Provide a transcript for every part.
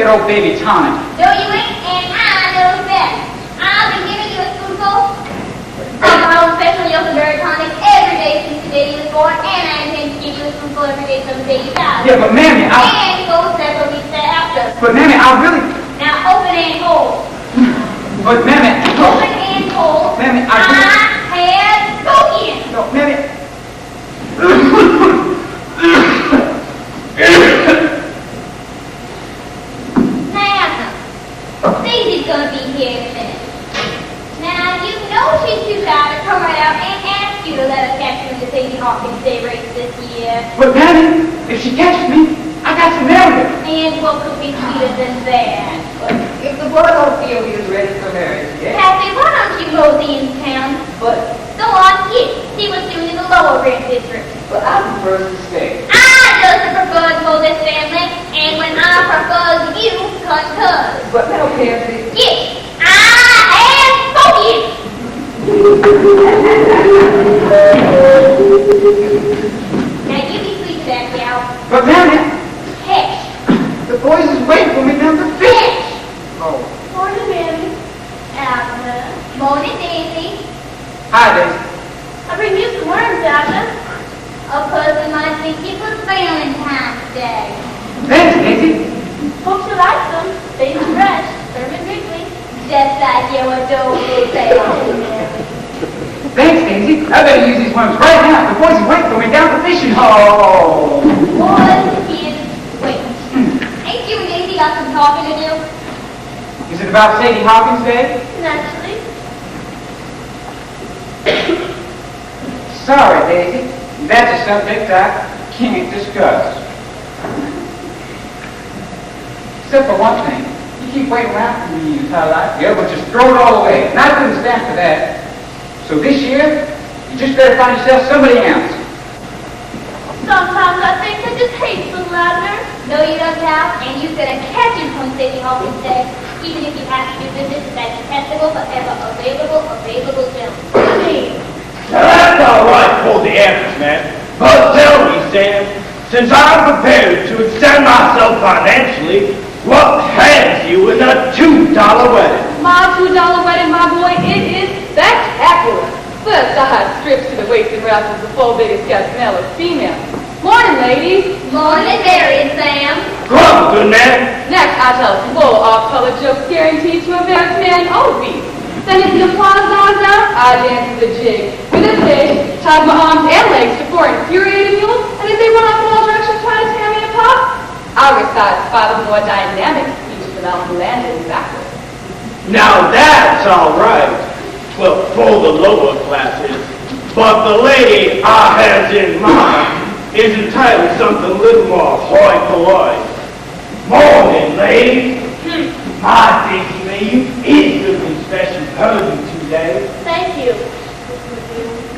that old baby tonic. No, you ain't, and I know best. I've been giving you a spoonful of my own special Yosemite tonic every day since the day you was born, and I intend to give you a spoonful every day from the day you died. Yeah, but Mammy, And go several weeks thereafter. But Mammy, I really... Now open and hold. But Mammy... Open and hold. Mammy, I had spoken. No, Mammy... Now, Daisy's gonna be here in a minute. Now, you know she's too shy to come right out and ask you to let her catch you in the Sadie Hawkins Day race this year. But Mammy, if she catches me, I got to marry her. And what could be sweeter than that? If the boy don't feel he is ready for marriage yet. Kathy, why don't you mosey in town? But Go on, get. See what's doing in the lower rent district. I prefer to stay. I just prefer for this family, and when I prefer you, concur. But now, Pansy. Yes, I have spoken. Now you be sweet to that gal. But Mammy, Hesh. the boys is waiting for me down the fish. Hesh. Oh. Morning, Mammy. Abner. Morning, Daisy. Hi, Daisy. I bring you some worms, Abner. A person might think it was Valentine's Day. Thanks, Daisy. Hope you like them. They fresh, serving quickly. Just like your adorable family. Thanks, Daisy. I better use these worms right now. The boys are waiting for me down the fishing hole. Boys, kids, wait. Ain't you and Daisy got some talking to do? Is it about Sadie Hawkins Day? Naturally. Sorry, Daisy. That's a subject I can't discuss. Except for one thing. You keep waiting around for me your entire life. You ever just throw it all away. And I couldn't stand for that. So this year, you just better find yourself somebody else. Sometimes I think I just hate Lil Abner. No, you don't have, and you're gonna catch him from Sadie Hawkins Day, even if you have to do business with that detestable, forever available gentleman. Now that's all right for the average man. But tell me, Sam, since I'm prepared to extend myself financially, what has you in a $2 wedding? My $2 wedding, my boy, it is spectacular. First, I had strips to the waist and raffles the four biggest guest male or female. Morning, ladies. Morning, Mary and Sam. Come, good man. Next, I tell full off-color jokes guaranteed to embarrass man or beast. Then if the applause dies out, I dance the jig. With a fish, tied my arms and legs to four infuriated mules, and as they run off in all directions trying to tear me apart, I recite five of the more dynamic speeches about landing backwards. Now that's all right. Well, for the lower classes. But the lady I has in mind is entitled to something a little more hoi polloi. Morning, lady. My thinking that you is doing special purging today. Thank you.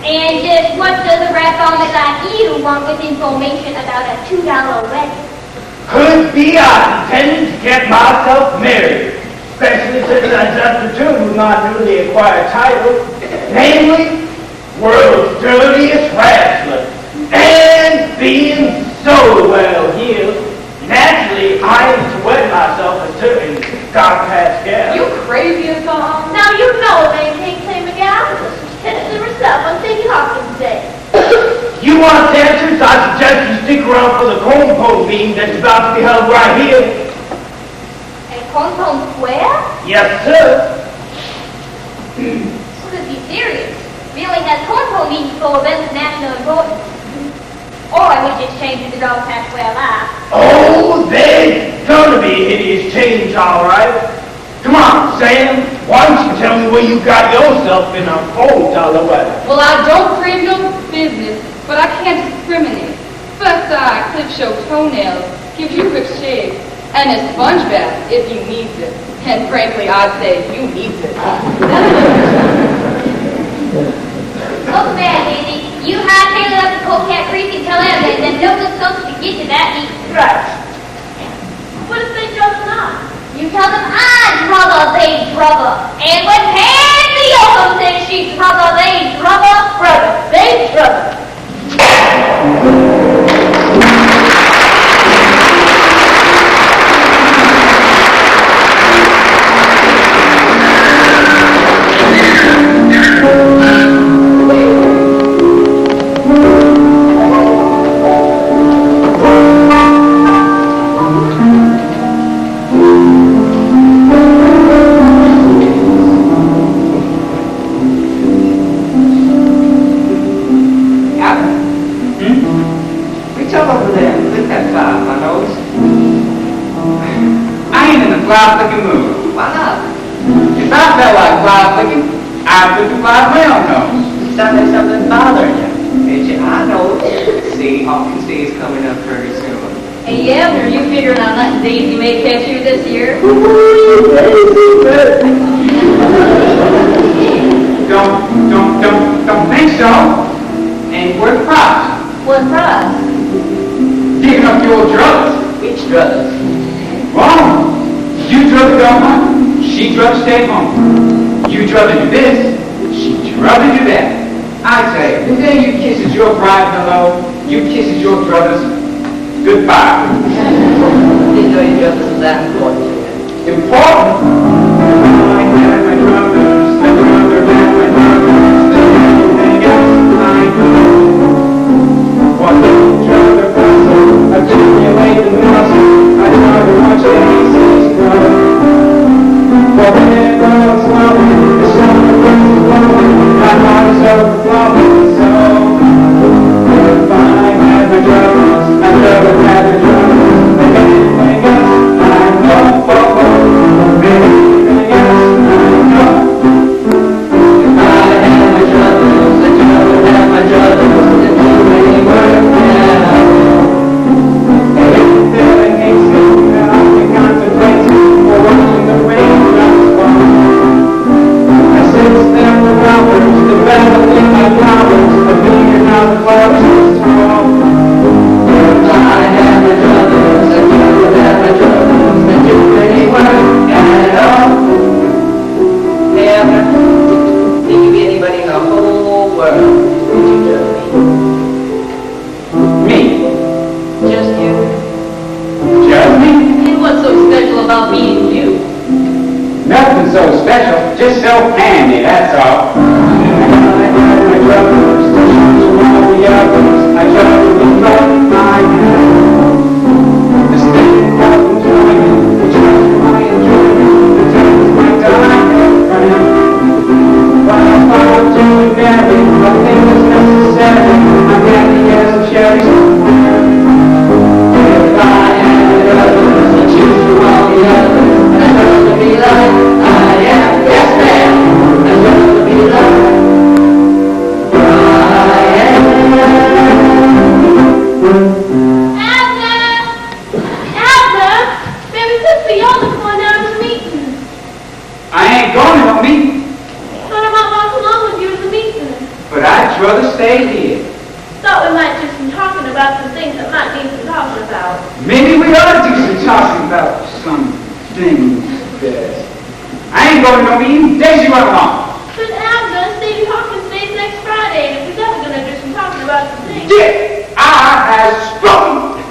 And just what does a rat vomit like you want with information about a $2 wedding? Could be I intended to get myself married, especially since I just returned with my newly acquired title, namely, World's Dirtiest Wrestler. And being so well heeled, naturally I am to wed myself a certain Don Pascal. You crazy as all. Now you know they can't claim a gal. She's testing herself on Sadie Hawkins Day. You want answers? I suggest you stick around for the corn pole meeting that's about to be held right here. At Cornpone Square? Yes, sir. So let's be serious. We only have cornpone meetings for events of national importance. Or we just change it to Dog Pass Square Live. Oh, there's gonna be a hideous change, all right. Come on, Sam. Why don't you tell me where you got yourself in a $4 wedding? Well, I don't crave no business, but I can't discriminate. First eye, clip show toenails, gives you a quick shave, and a sponge bath if you needs it. And frankly, I'd say you needs it. Look bad, Daisy. You hightail it up to Coquette Creek and tell Evan that no one's supposed to get to that meeting. Right. What if they chose not? You tell them I drubber, they drubber. And when Pansy Yoakum says she drubber, they drubber, brother, they drubber. cloud flicking move. Why not? If I felt like cloud flicking, I'd flick the cloud my own nose. Sounds like something bothering you. I know. See, Hawkins Day is coming up very soon. Hey, Abner, you figuring on letting Daisy May catch you this year? Don't think so. Ain't worth props. What prize? Giving up your drugs. Which drugs? Wrong. You drug to go home. She drug to stay home. You drug to do this. She drug to do that. I say, the day you kisses your bride hello, you kisses your brothers goodbye. Didn't know your drugs was that important to you. Important? I had my brothers, my brother had my brothers, everything else I know. What the drug puzzle, accumulate the muscle, I try to watch the aces grow. For when it goes slowly, the summer goes slowly, my heart is overflowing, so if I had my drugs, my brother had my drugs, and anything else I know, anything else I know. If I had my drugs, my brother had my drugs, and too many words now. And everything hates me, and I can contemplate, or watching the raindrops fall. I sit there for hours, developing my powers, of being how the clouds is tall. If I had my druthers, I could have my druthers, and do any work at all. Hey, Abner, think you be anybody in the whole world? Would you drug me? Me? Just you? Just me? And what's so special about meeting you? Nothing so special, just so handy, that's all. I had my druthers, to shoot all the others, I tried to be right my hand. The state of enjoyment, the trust my enjoyment, the taste my dying friend. While I followed you and Mary, nothing was necessary, I'm happy as a cherry somewhere. If I had my druthers, I'd choose from all the others, I'd love to be like I am, yes ma'am, I'd love to be like I am. Abner! Abner! Baby sister, y'all are going down to the meeting. I ain't going to no meeting, Thought I might walk along with you to the meeting. but I'd rather stay here. Thought we might just be talking about some things that might need some talking about. Maybe we ought to do some talking about some things that I ain't going to no meeting. Daisy, run along. But Abner, Stevie Hawkins stays next Friday, and if we're definitely going to do some talking about some things. Dick, I have spoken.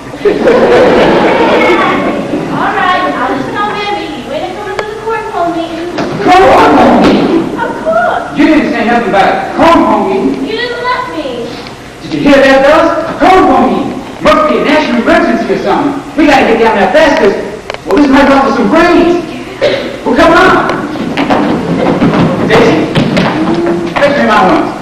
All right, I'll just tell Mammy you ain't coming to the court home meeting. Come on home meeting. Of course. You didn't say nothing about it. Come home meeting. You didn't let me. Did you hear that, fellas? Come home meeting. Must be a national emergency or something. We got to get down there fast because, well, this might go for some brains. Well, come on. Daisy, fetch me my ones.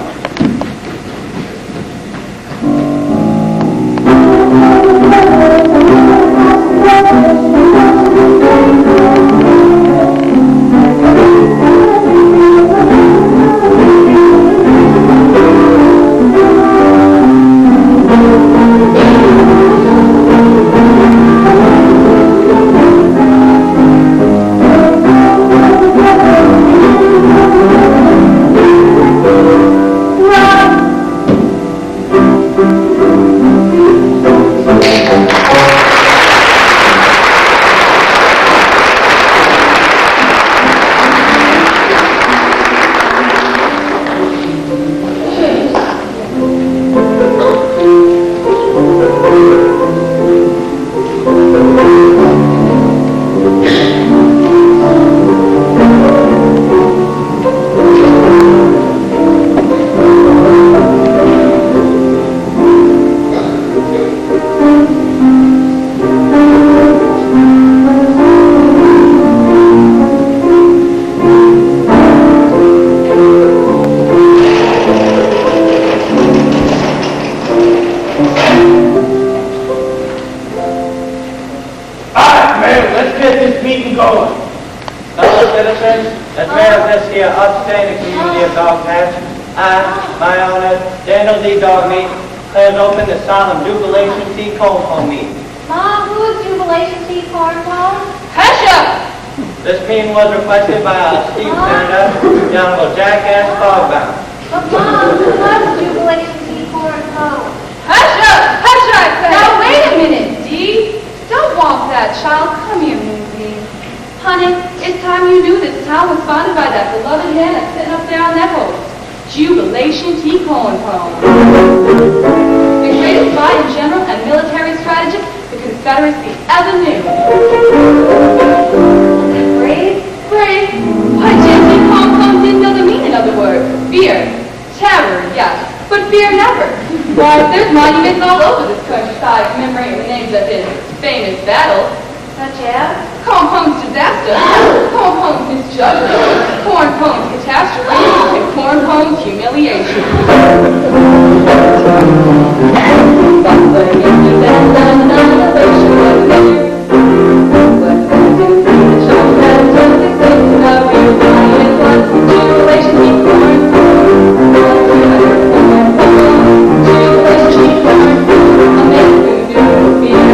Well, let's get this meeting going. Fellow citizens, as mayor of this here upstanding community of Dogpatch, I, my honor, Daniel D. Dogmeat, declares open the solemn jubilation tea corn pone meeting. Mom, who is Jubilation Tea Corn Pone? Hush up! This meeting was requested by our esteemed senator, the Honorable Jack S. Fogbound. But Mom, who was Jubilation Tea Corn Pone? Hush up! Hush up, I say! Now, wait a minute, Dee. Don't walk that child. Come here, Moonbeam. Honey, it's time you knew this town was founded by that beloved man that's sitting up there on that horse. Jubilation Tea Corn Pone. The greatest fighting general and military strategist the Confederacy ever knew. Brave? Brave? Why, Tea Corn Pone didn't know the meaning of the word. Fear. Terror, yes, but fear never. Why, there's monuments all over this countryside commemorating the names of his famous battles. Such as? Corn Pone's disaster, Corn Pone's misjudgment, Corn Pone's catastrophe, and Corn Pone's humiliation. But the images and annihilation was measured. But when you see the show that took the place of you, why it was jubilation tea corn pone. Jubilation tea corn pone, a man who knew fear.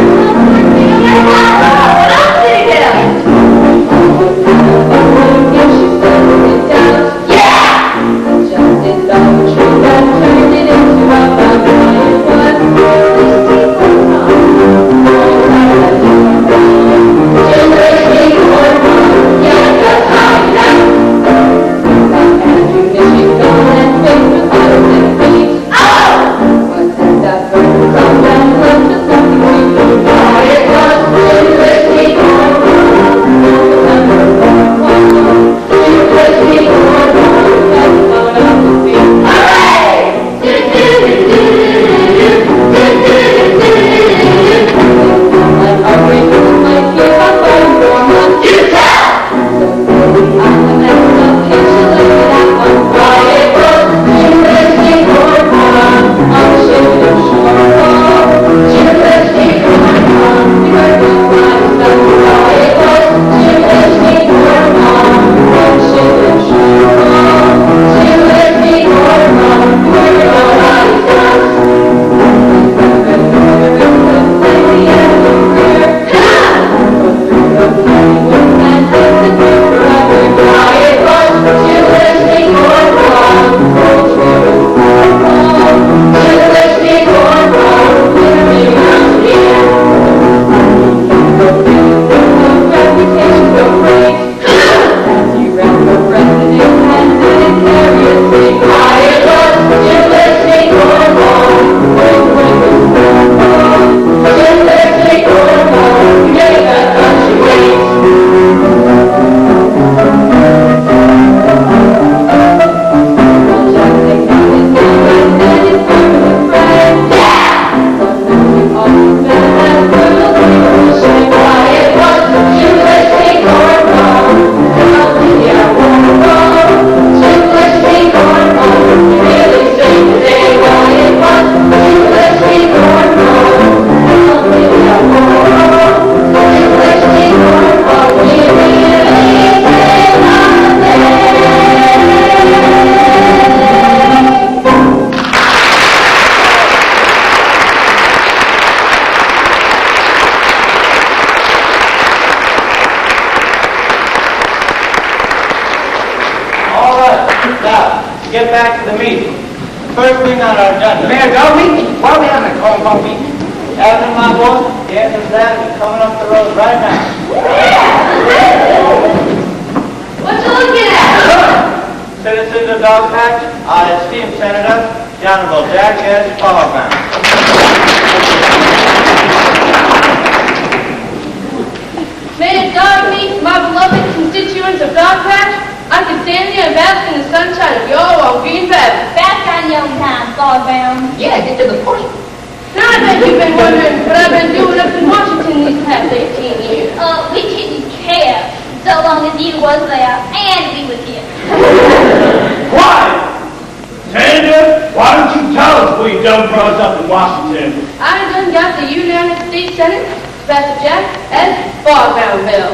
Get back to the meeting. First thing on our agenda. Mayor Dogmeat, why are we having a corn pone meeting? Evan, my boy, the answer to that is coming up the road right now. What you looking at? Citizens of Dogpatch, our esteemed senator, the Honorable Jack S. Fogbound. Mayor Dogmeat, my beloved constituents of Dogpatch, I can stand here and bask in the sunshine of your old green feathers. Back on your own time, Fogbound. Yeah, get to the point. Now I bet you've been wondering what I've been doing up in Washington these past 18 years. We didn't care so long as you was there and we was here. Quiet! Senator, why don't you tell us what you done for us up in Washington? I done got the United States Senate Professor Jack S. Fogbound Bill.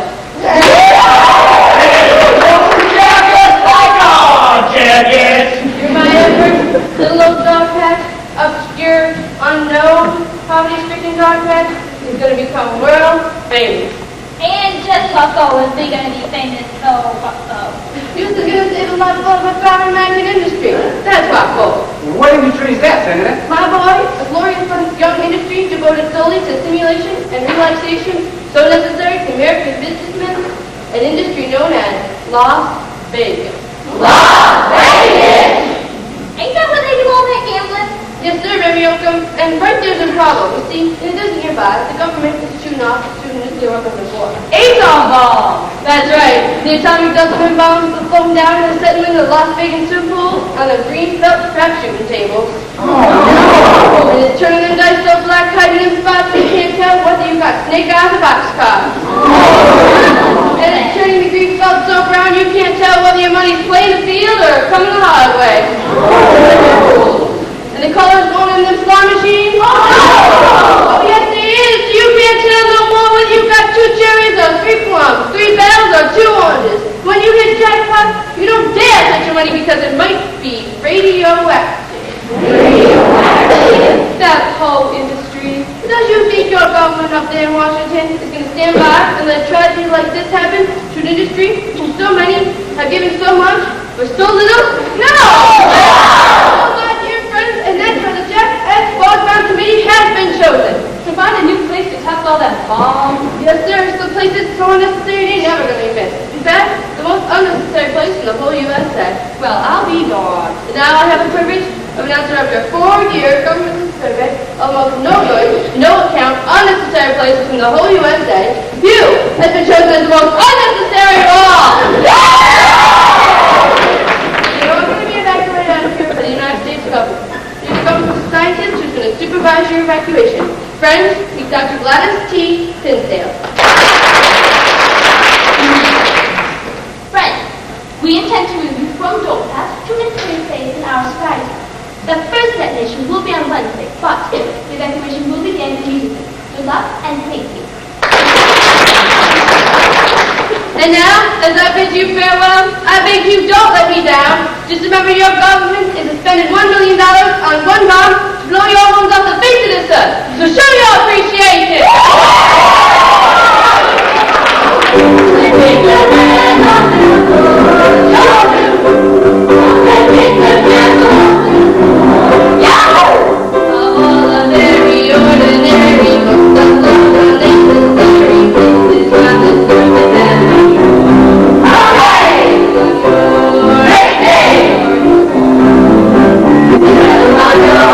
You're my ever little old dog patch, obscure, unknown, poverty-stricken dog patch is going to become world famous. And just what so is he gonna be famous, so what so? You're going to save a lot of the farming magnet industry. That's what for. What industry is that, Senator? My boy, a glorious young industry devoted solely to stimulation and relaxation, so necessary to American businessmen, an industry known as Las Vegas. Las Vegas! Ain't that where they do all that gambling? Yes, sir, Baby Yoakum. And right there's a problem. You see, in a dozen nearby, the government is shooting off two nuclear weapons of war. Atom bomb! That's right. The atomic dustbin bombs are flown down in the settlement of the Las Vegas Super Bowl on a green felt crap shooting table. Oh. And it's turning the dice so black, hiding in spots you can't tell whether you got snake eyes or boxcars. Oh. And it's turning the green felt so brown you can't tell whether your money's playing the field or coming the hard way. Oh. And the colors won't in them slot machines. Oh, yes, there is. You can't tell no more whether you've got 2 cherries or 3 plums, 3 bells or 2 oranges. When you hit jackpot, you don't dare touch your money because it might be radioactive. Radioactive? That whole industry. Does you think your government up there in Washington is going to stand by and let tragedy like this happen to an industry whom so many have given so much for so little? No! Oh, my dear friends, and that's why the Jack S. Fogbound Committee has been chosen. To find a new place to test all that bombs? Yes, sir, some places so unnecessary they never going to be missed. In fact, the most unnecessary place in the whole USA. Well, I'll be darned. And now I have the privilege of announcing after a 4-year government survey of most no good, no account, unnecessary places in the whole USA, you has been chosen as the most unnecessary of all. You're all going to be evacuated out of here by the United States government. You're the government scientist who's going to supervise your evacuation. Friends, meet Dr. Gladys T. Tinsdale. Friends, we intend to move you from Dorpat to an interim phase in our strategy. The first detonation will be on Wednesday, but the evacuation will begin immediately. Good luck and safety. And now, as I bid you farewell, I beg you don't let me down. Just remember your government is spending $1 million on one bomb to blow your homes off the face of this earth. So show your appreciation. Bye, y'all. Bye.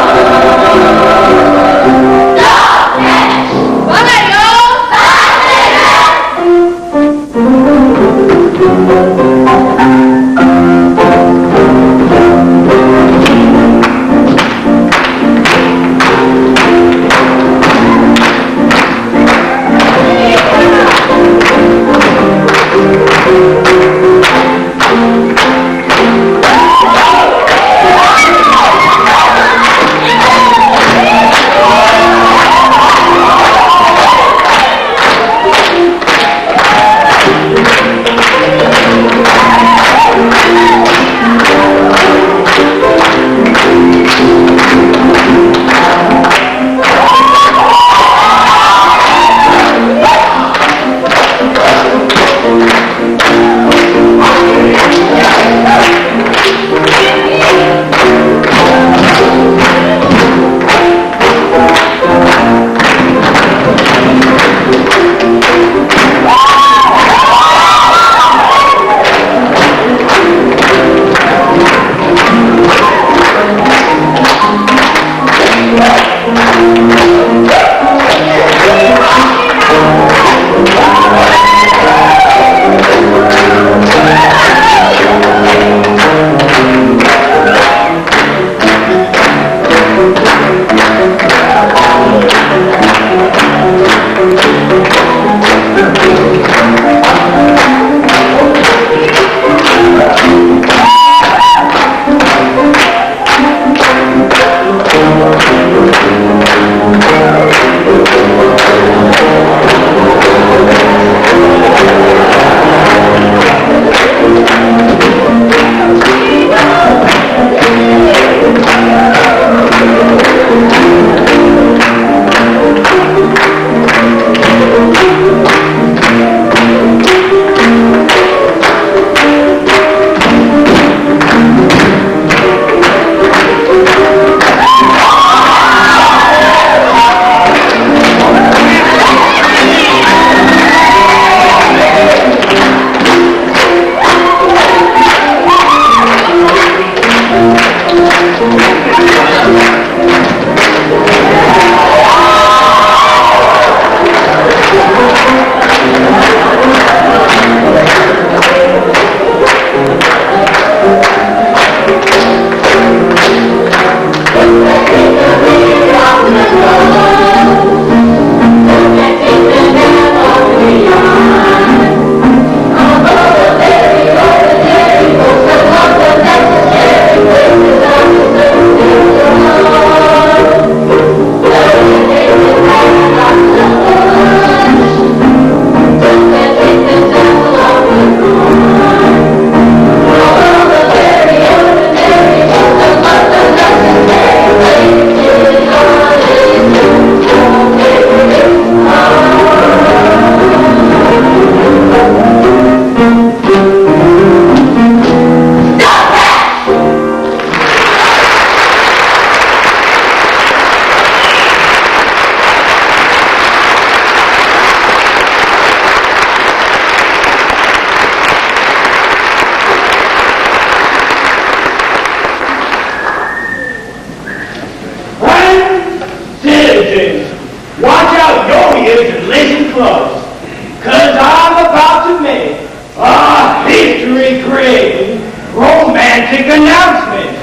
A history-creating romantic announcement.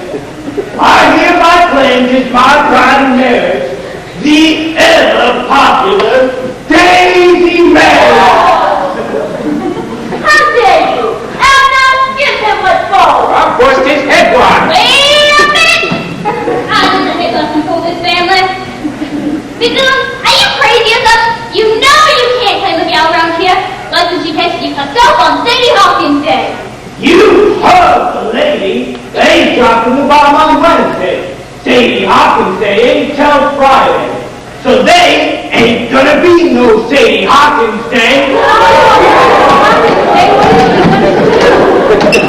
I hereby claim as my bride and marriage the ever-popular Daisy May. How dare you? Abner, give him what's for. I'll bust his head wide. Wait a minute! I'm the head lesson for this family. Because, are you crazy or something? You know you can't play with y'all around here. Lessons you tested you herself on Sadie Hawkins Day. You heard the lady. They dropping the bomb on Wednesday. Sadie Hawkins Day ain't till Friday. So they ain't gonna be no Sadie Hawkins Day.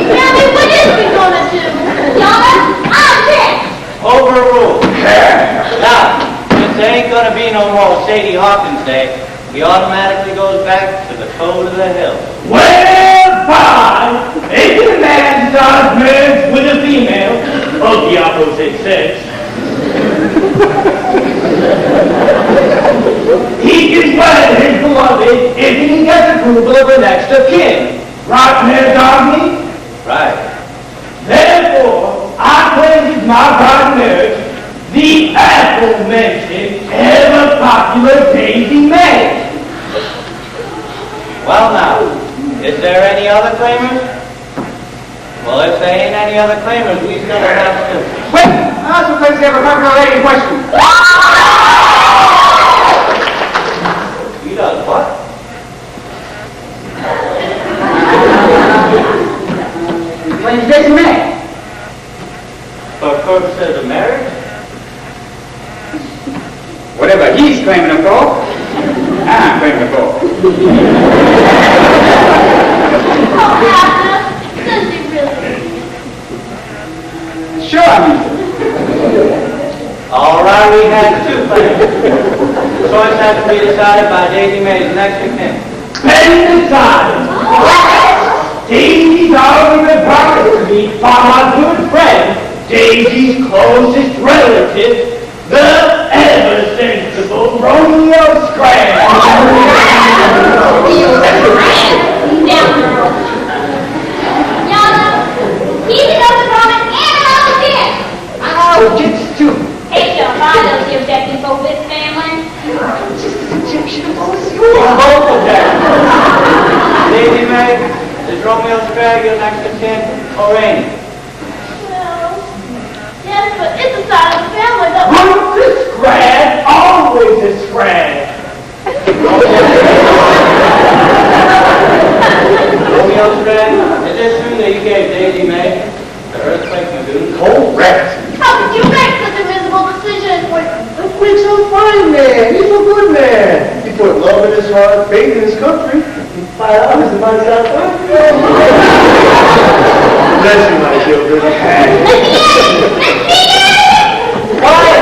Daddy, what is he gonna do? Donna, I'm dead. Overruled. Now, since there ain't gonna be no more Sadie Hawkins Day, he automatically goes back to the code of the hill. Well, fine. If a man starts marriage with a female of the opposite sex, he can wed his beloved if he gets approval of an extra kin. Right, Mayor Doggy? Right. Therefore, I claim as my bride marriage the aforementioned ever-popular Daisy May. Well now, is there any other claimers? Well, if there ain't any other claimers, we still have to. Wait, I was supposed to have a popular lady question. He does what? Claims Daisy May. For purposes of marriage? Whatever he's claiming her for, I'm claiming her for. Oh, Abner, does he really? Sure, I mean. All right, we had two claims. The choice has to be decided by Daisy May's next of kin. Been decided. Daisy's already been promised to me by my good friend, Daisy's closest relative, the ever-sensible Romeo Scraggs. Now, girl. Yana, he's another woman and another kid. Oh, gets to. Hey, John, I know the objecting for this family. Both of them. Daisy May, is Romeo Scraggs your next of kin or ain't he? Well, yes, but it's a side of the family that Once a Scragg, always a Scragg. Romeo Scraggs, is it true that you gave Daisy May the earthquake lagoon? Correct. How could you make such a miserable decision? Quick's a fine man. He's a good man. He put love in his heart, faith in his country. $5 in my South Bless you, my children. Quiet!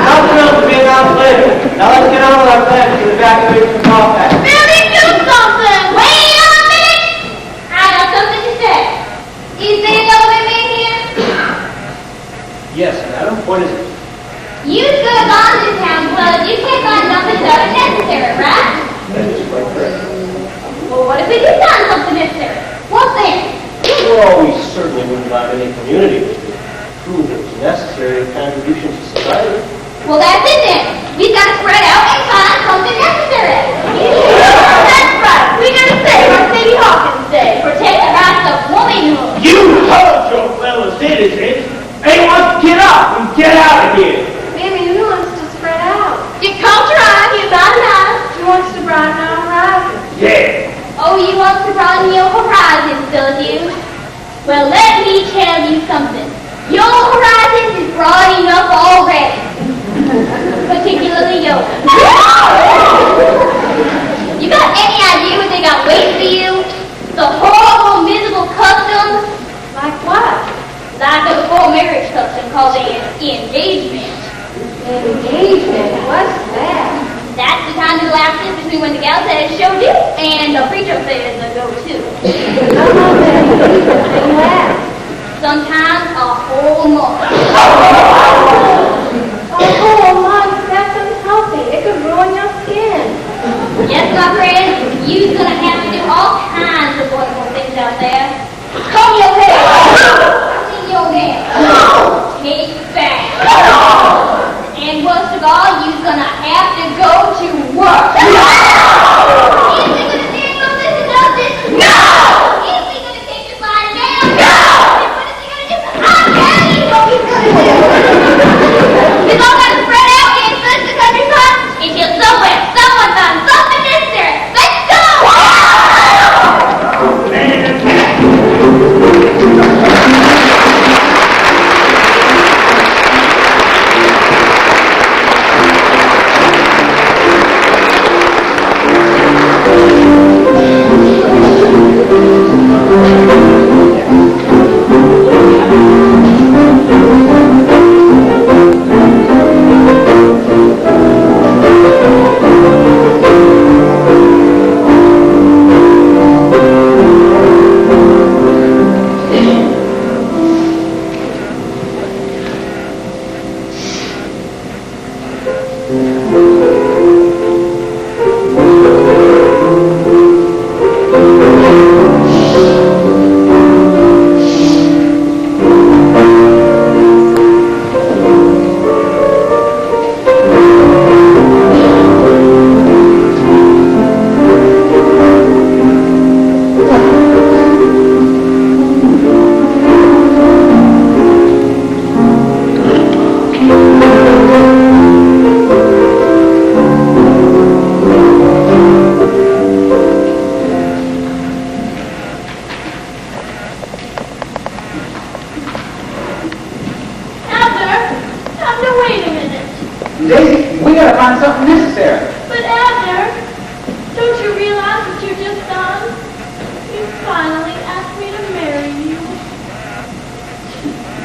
I'm thrilled to be announced later. Now let's get on with our plans to evacuate from Compact. Billy, do something! Wait a minute! I got something to say. Is there another man here? Yes, madam. What is it? You could have gone to town, but you can't find nothing that is necessary, right? That is quite correct. Well, what if we did find something necessary? What then? Well, we certainly wouldn't allow any community to prove it was necessary contribution to society. Well, that's it then. We've got to spread out and find something necessary. That's right. We're going to save our Sadie Hawkins Day. Protect the rights of womanhood. You heard your fellow citizens. They want to get up and get out of here. Mammy, who wants to spread out? Get culture on, you got enough. Who wants to broaden our horizon? Yeah. Oh, you want to broaden your horizons, don't you? Well, let me tell you something. Your horizons is broad enough already. Particularly yours. You got any idea what they got waiting for you? The horrible, miserable customs? Like what? Like the before marriage custom called an engagement. Engagement? What's that? That's the time to lapses between when the gal says show do and the preacher says the go to. How long does engagement thing last? Sometimes a whole month. A whole month? That's unhealthy. It could ruin your skin. Yes, my friend, you're gonna have to do all kinds of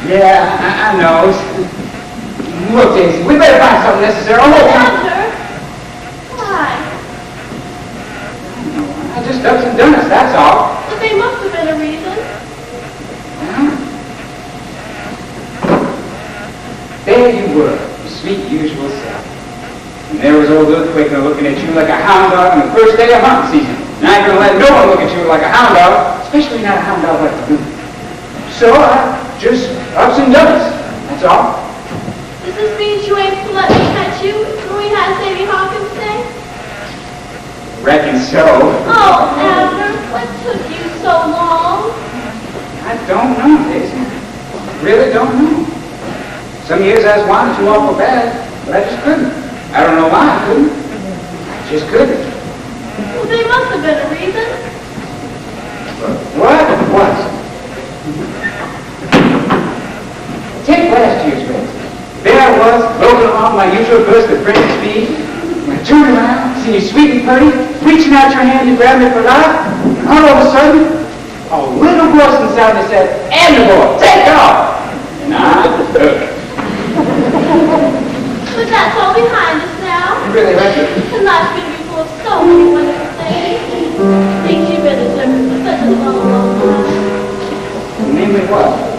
Yeah, I know. Look, Daisy, we better find something necessary. Oh, Abner, why? I just ducks and donuts, that's all. But there must have been a reason. There you were, your sweet usual self. And there was old Lil Quaker looking at you like a hound dog on the first day of hunting season. And I ain't gonna let no one look at you like a hound dog, especially not a hound dog like you. So I just ups and donuts, that's all. Does this mean you ain't to let me catch you when we had Sadie Hawkins thing? Reckon so. Oh, Abner, what took you so long? I don't know, Daisy. Really don't know. Some years I was wanting to awful bad, but I just couldn't. I don't know why I couldn't. I just couldn't. Well, there must have been a reason. What was? Take last year's race. There I was, rolling along my usual burst of frantic speed. When I turned around, see you sweet and pretty, reaching out your hand to grab me for life, and all of a sudden, a little voice inside me said, "Abner boy, take off!" And I took it. But that's all behind us now. You really reckon? And life's going to be full of so many wonderful things. Things you've been observing for such a long, long time. Name me what?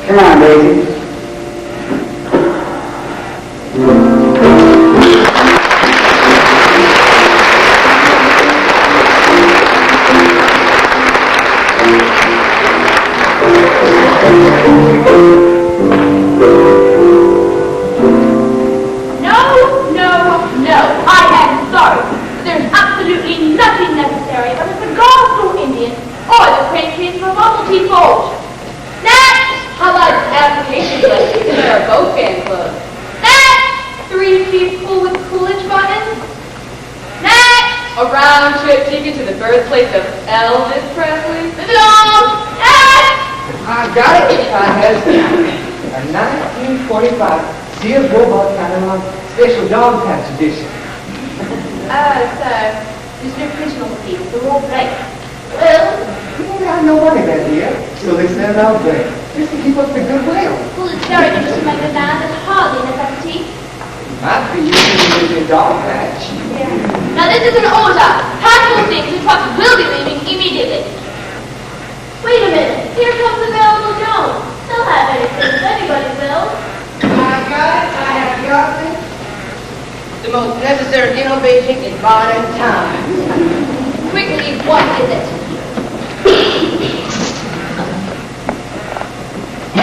Come on, Daisy. Quickly, what is it?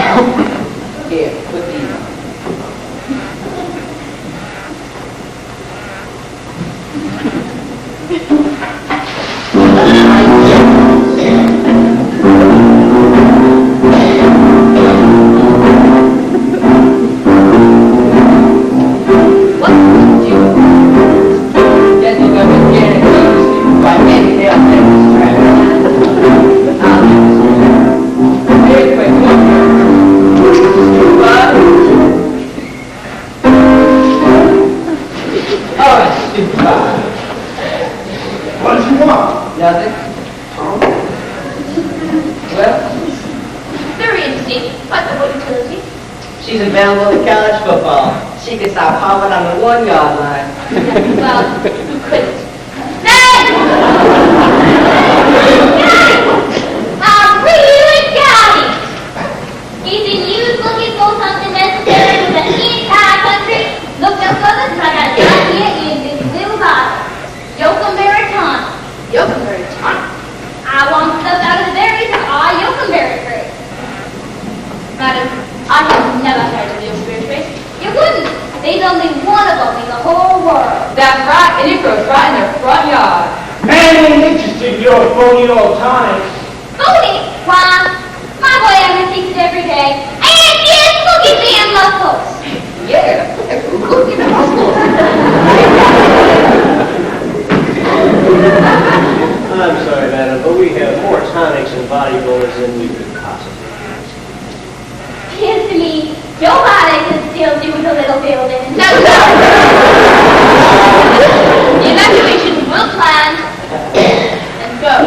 Here, put these on. What did you do? Just because it's guaranteed by any else in this traffic. I'll get this straight. Hey, quick, come on here. All right, stupid. What do you want? Nothing? Well, Very interesting. What utility? she's available in college football. She can stop Harvard on the 1 yard line. Well, who couldn't? Ned! I really got it! If the news looking for something necessary for the entire country, look no further than I got it down here in this little bottle. Yoakumberry tonic. Yoakumberry tonic. I want stuff out of the berries of our yoakumberry tree. Madam, I have never heard of the yoakumberry tree. You wouldn't. There's only one of them in the whole world. That's right, and it grows right in their front yard. Man ain't interested in your phony old tonics. Phony? Why, my boy Abner takes it every day. And yes, look at them muscles. Yeah, look at the muscles. I'm sorry, madam, but we have more tonics and bodybuilders than we could possibly use. Appears to me your body could still do with a little building. No. The evacuation will plan and go.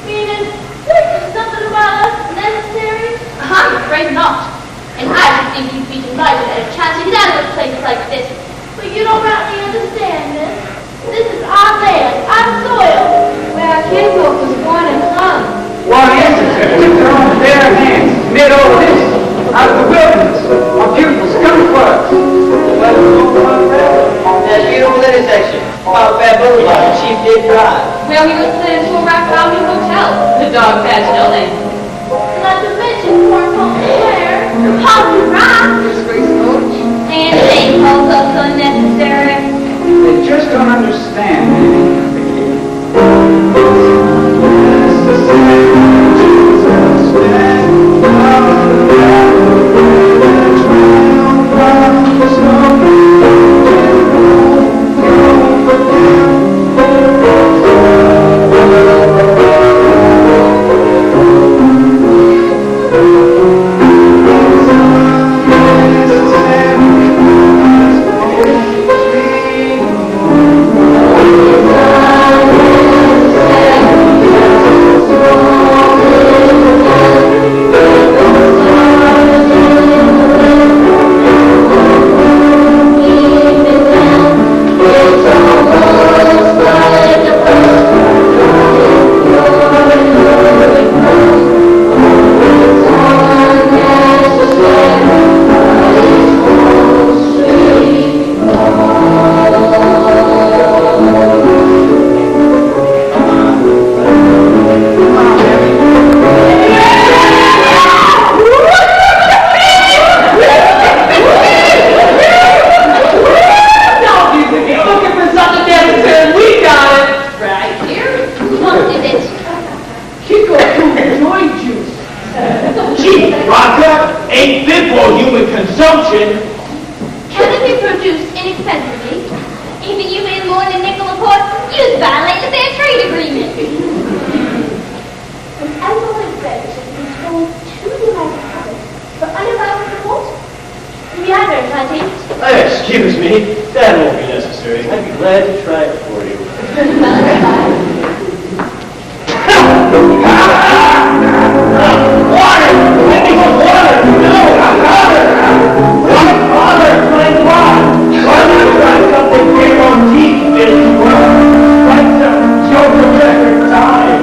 Meaning, there's something about us necessary? I'm afraid not. And I should think you'd be delighted at a chance to get out of a place like this. But you don't rightly understand this. This is our land, our soil, where our kinfolk was born and hung. Why, yes, with their own bare hands, made all this out of the wilderness. Our beautiful scum floods. That beautiful intersection, Wildfire Boulevard, Chief Dick Drive. Well, he was planning to arrive at our new hotel. The dog patch building. Not to mention Cornwall Square, Holly Rock, and things also so necessary. They just don't understand. consumption. Can it be produced inexpensively? Even you in more than nickel a quart, you'd violate the fair trade agreement. An alcoholic beverage is sold to the United States for unallowed support. The others, I think. Excuse me, that won't be necessary. I'd be glad to try it for you. Water! I need some water! No! Water! Plain water! Why not try something here on deep in this world? Like some Joker record time.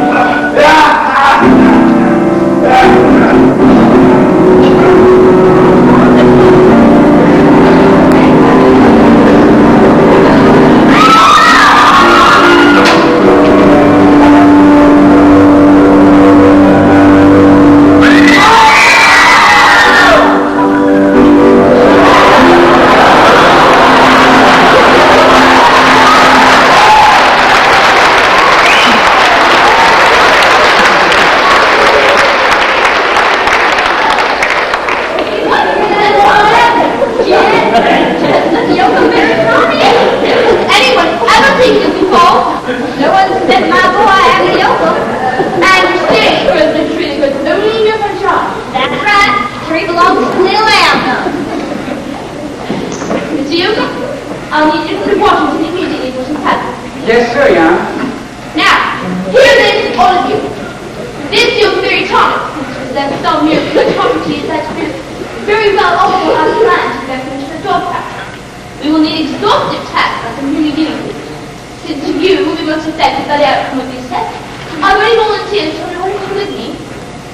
Since you will be most affected by the outcome of these tests, are there any volunteers to order with me?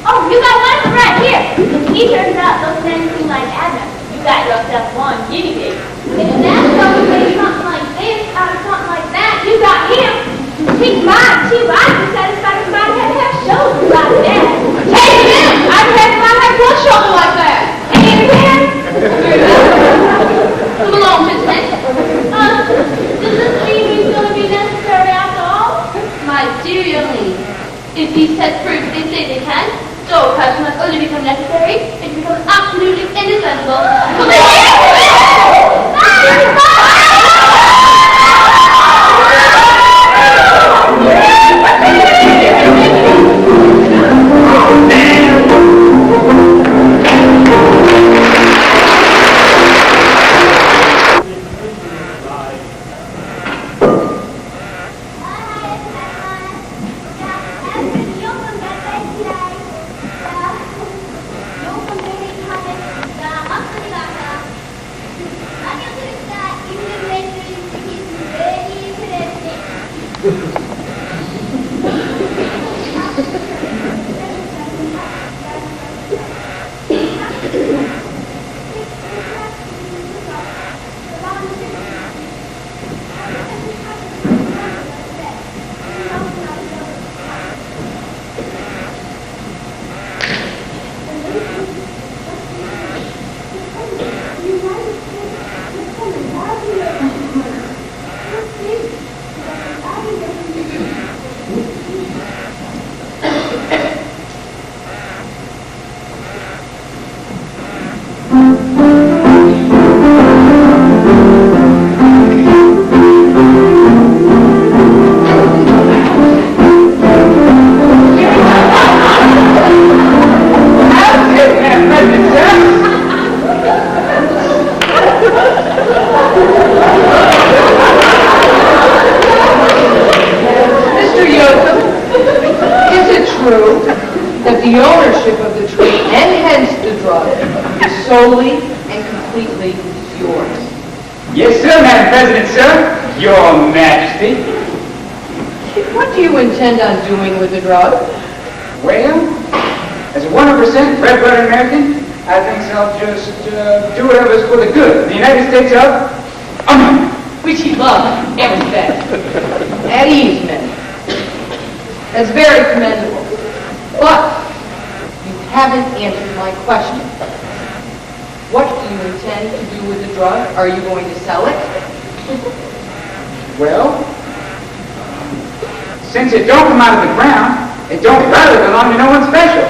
Oh, you got one of them right here. If he turns out those men seem like Abner, you got yourself one guinea pig. If that's something like this, or something like that, you got him. He's mine, too. I'd be satisfied if somebody had to have shoulders like that. Take him in. I'd have my blood shoulder like that. And again. Come along, Miss Lynn. Does this mean he's going to be necessary after all? My dear young lady, if these tests prove what they say they can, so perhaps must only become necessary, it becomes absolutely indispensable. The ownership of the tree and hence the drug is solely and completely yours. Yes, sir, Madam President, sir. Your Majesty. What do you intend on doing with the drug? Well, as a 100% red-blooded American, I think I'll just do whatever is for the good of the United States of America. Which he loved and respect. At ease, men. That's very commendable. But you haven't answered my question. What do you intend to do with the drug? Are you going to sell it? Well, since it don't come out of the ground, it don't rather belong to no one special.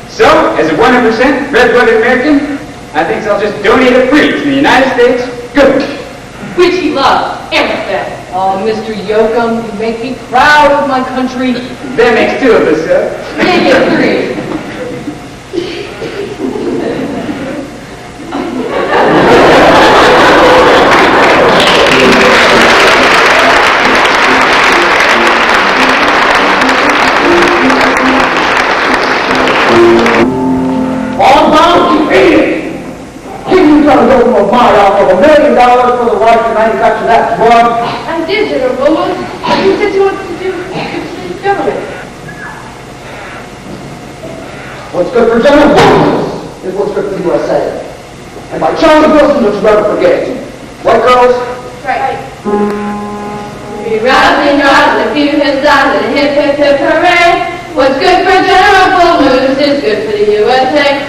So, as a 100% red-blooded American, I think I'll just donate it free to the United States government. Which he loves and respects. Oh, Mr. Yoakum, you make me proud of my country. That makes two of us, sir. Maybe three. Of my offer of $1 million for the right to manufacture that drug. I did, General Beaumont. You said you wanted to do the government. What's good for General Beaumont is what's good for the USA. And by Charlie Wilson, don't you ever forget. Right, girls? Right. We rise and rise and feel his eyes and hip, hip, hip, hooray. What's good for General Beaumont is good for the USA.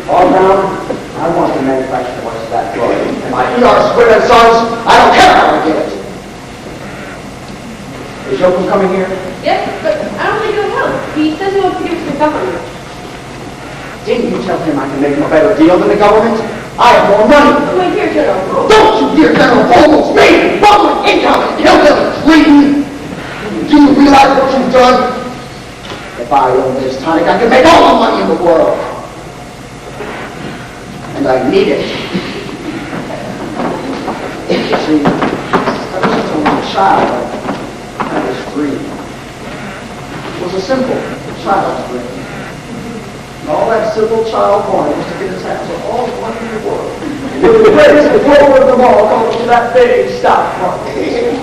All down. I want to manufacture the rest of that drug. And my ER Squid and Sons, I don't care how I get it. Is Yoakum coming here? Yes, but I don't think it'll help. He says he wants to give it to the government. Didn't you tell him I can make him a better deal than the government? I have more money. Oh, my dear General. Don't you dear General Beaumont's me! Public income, hillbilly Clayton! Do you realize what you've done? If I owned this tonic, I could make all the money in the world. And I need it. You see, I was just a little child. I was free. It was a simple child's dream. And all that simple child wanted was to get his hands on all the money in the world. With the greatest blower of them all coming to that big stock market.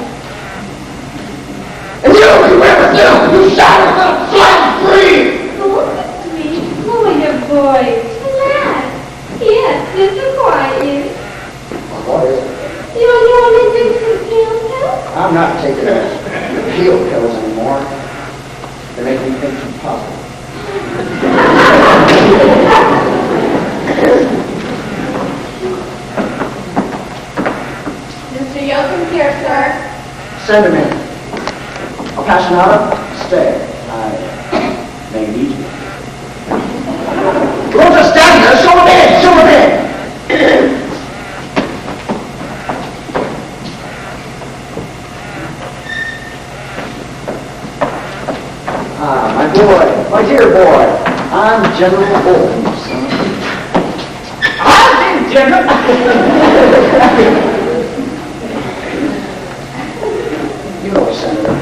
I'm not taking peel pills anymore. They make me think too positive. Mr. Yoakum's here, sir. Send him in. Appassionata, stay. I may need you. Don't just stand there. Show him in. Show him in. My boy, my dear boy, I'm General Holmes. I'm General. You know, Senator.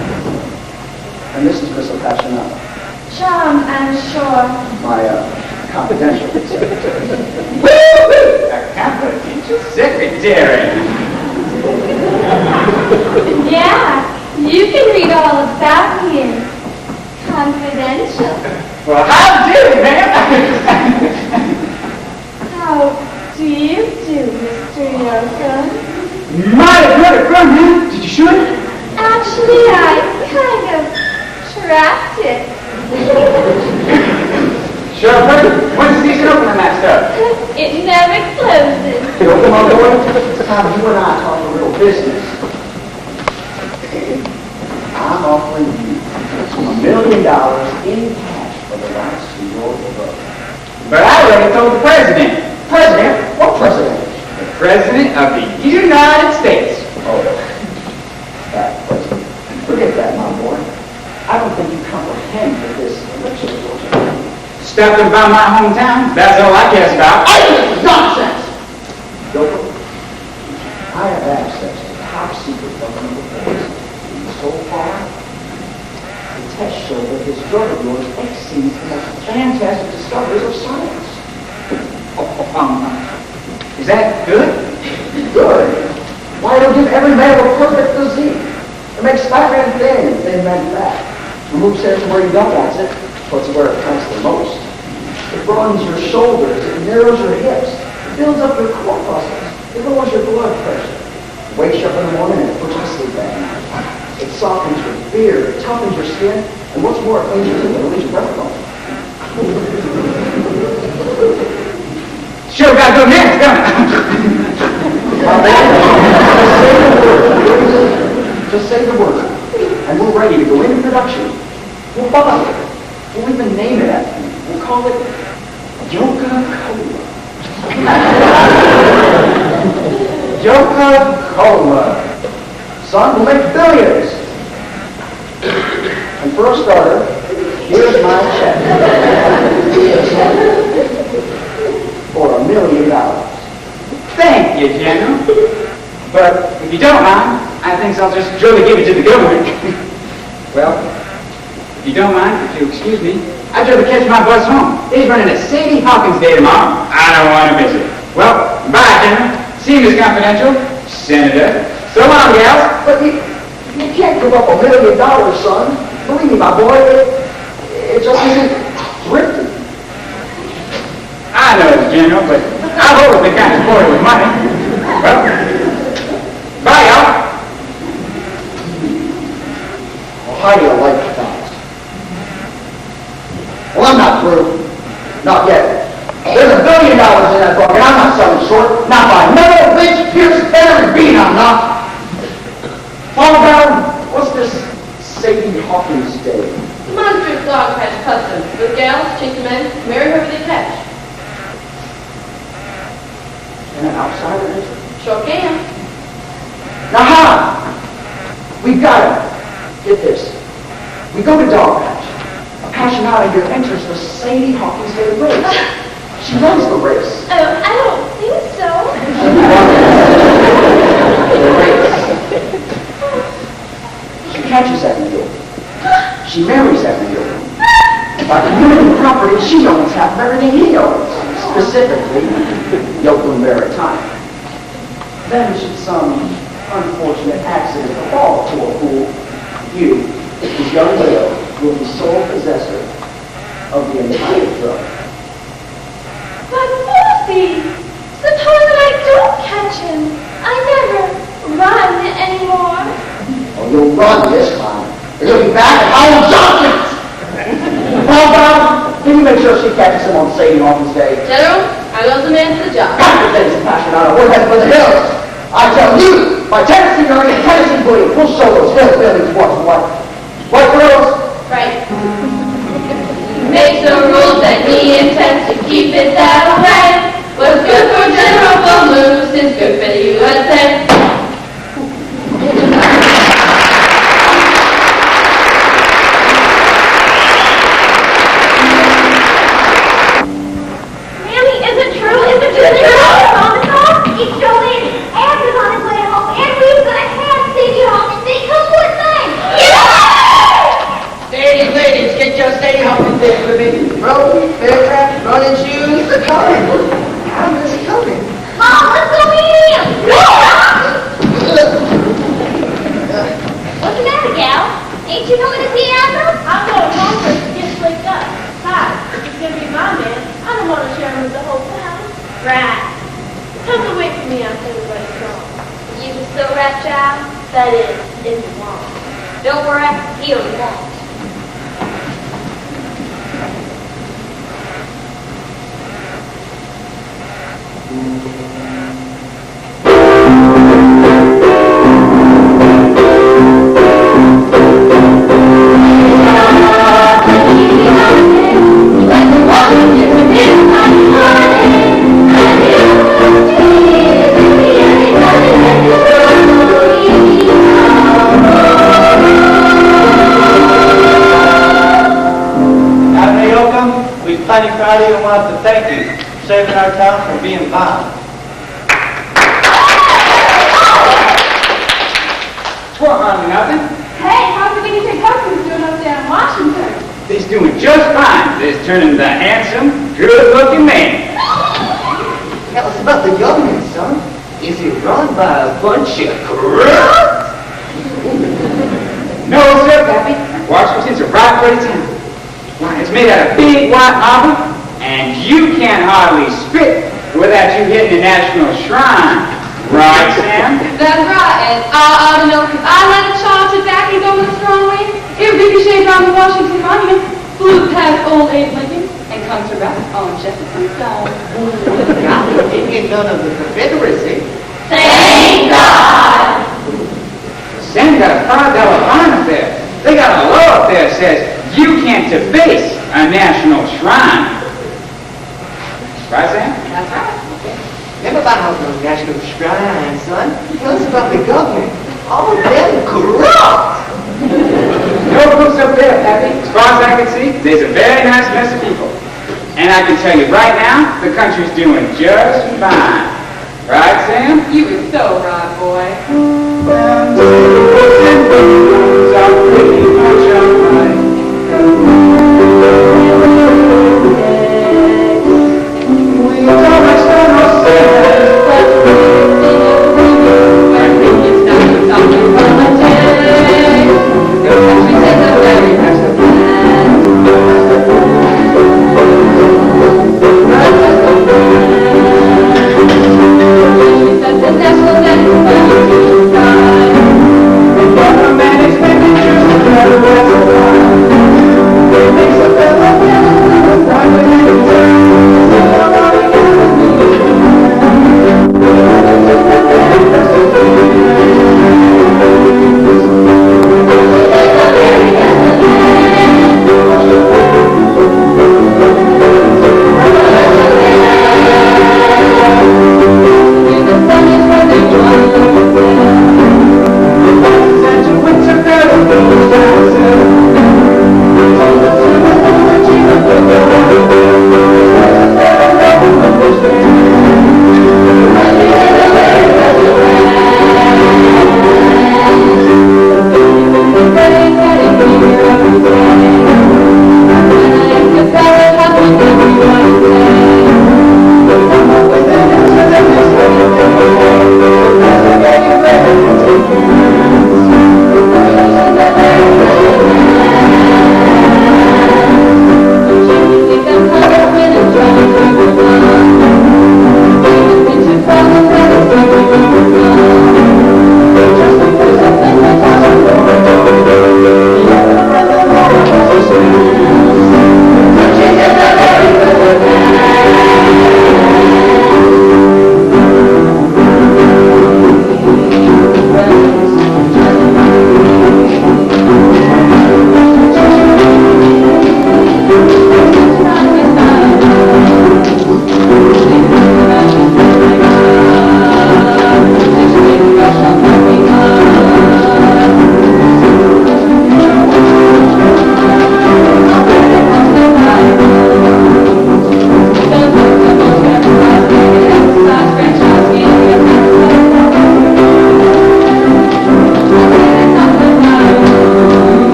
And this is Miss Appassionata, Charmed, I'm sure. my confidential secretary. Woo-hoo! A confidential secretary. Yeah, you can read all about me. Confidential. Well, how do, ma'am? How do you do, Mr. Yoakum? Mighty good from you. Did you shoot it? Actually, I kind of trapped it. Sure, pretty. When's the season open on that stuff? It never closes. Come on, boy. It's time you and I talk a little business. I'm offering you $1 million in cash for the rights to your vote. But I already told the president. President? What president? The president of the United States. Oh, that president. Forget that, my boy. I don't think you comprehend that this election is Stuff about my hometown. That's all I care about. nonsense! Yoakum, I have access to top secret government reports. And so far, the tests show that this drug of yours exceeds the most fantastic discoveries of science. Is that good? Good. Why, it'll give every man a perfect physique. It makes fat man thin and thin man fat. Removes hair from where you don't want it, puts it where it counts the most. It broadens your shoulders, it narrows your hips, it builds up your corpuscles, it lowers your blood pressure. It wakes you up in the morning and it puts you to sleep at night. It softens your beard, it toughens your skin, and what's more, it cleans your teeth and relieves your breath going. Sure got good mix, don't it? Now then, just say the word, and we're ready to go into production. We'll buy it. We'll even name it after you. We'll call it Coca-Cola. Coca-Cola. Son, we'll make billions. And for a starter, here's my check. For $1 million. Thank you, General. But if you don't mind, I think I'll just surely give it to the government. Well, if you don't mind, if you'll excuse me, I'd rather catch my bus home. He's running a Sadie Hawkins Day tomorrow. I don't want to miss it. Well, bye, General. See you, Miss Confidential. Senator. So long, gals. But you can't give up $1 million, son. Believe me, my boy, it just isn't thrifty. I know, General, but I've always been kind of spoiled with money. Well, bye, y'all. Well, how do you like that? Well, I'm not through. Not yet. There's $1 billion in that book, and I'm not selling short. Not by metal, bitch, Pierce, Banner, and Bean, I'm not. Fall down. What's this Sadie Hawkins Day? Monstrous dog catch custom. With gals, chase the men, marry whoever they catch. And an outsider is? Sure can. Now, how? We've got it. Get this. We go to Dog Patch. Appassionata here enters the Sadie Hawkins Day race. She runs the race. Oh, I don't think so. She catches that mule. She marries that mule. And by community property, she owns half of everything he owns. Specifically, Yoakum Maritime. Then should some unfortunate accident fall to a fool, you, his young widow, will be sole possessor of the entire drug. But Lucy, suppose that I don't catch him. I never run anymore. you'll run this time. And you'll be back at Howell Johnson's. Well, Bob, can you make sure she catches him on Sadie Hawkins Day? General, I love the man for the job. Confidence and passion out of one head for the hills. I tell you, my Tennessee Ernie and Tennessee William will show those hillbillies what's what. What, girls? Right. Makes the rules and he intends to keep it that way. What's good for General Balloons is good for the USA. Really? Is it true? Is it true? On the top? It sure is. Abner's on his way home, and we're gonna have Sadie Hawkins sing her good thing. Ladies, ladies, get your Sadie Hawkins there for me. Road, aircraft, running shoes. He's coming. Abner's coming. Mom, let's go meet him. What's the matter, gal? Ain't you coming to see Abner? I'm going home first to get slicked up. Besides, if he's going to be my man, I don't want to share him with the whole town. Right. Come away from me after everybody's gone. You can still rap, child? That is, if you want. Don't worry, he'll won't. Plenty proud of you and want to thank you for saving our town from being bombed. Well, hardly nothing. Hey, how's the Winnipeg Huskies doing up there in Washington? He's doing just fine. He's turning the handsome, good-looking man. Tell us about the government, son. Is it run by a bunch of crooks? No, sir, Pappy. Washington's a right pretty town. Why, it's made out of big white marble, and you can't hardly spit without you hitting the national shrine. Right, Sam? That's right, and I ought to know because I let a child to back and go the strong way. It ricocheted around the Washington Monument, flew past old Abe Lincoln, and comes around on Jefferson's side. It ain't none of the Confederacy. Thank God! Sam got a $5 fine up there. They got a law up there that says you can't deface a national shrine. Right, Sam? That's right. Never about no national shrine, son. Tell us about the government. All of them corrupt. No crooks up there, Pappy. As far as I can see, there's a very nice mess of people. And I can tell you right now, the country's doing just fine. Right, Sam? You were so right, boy.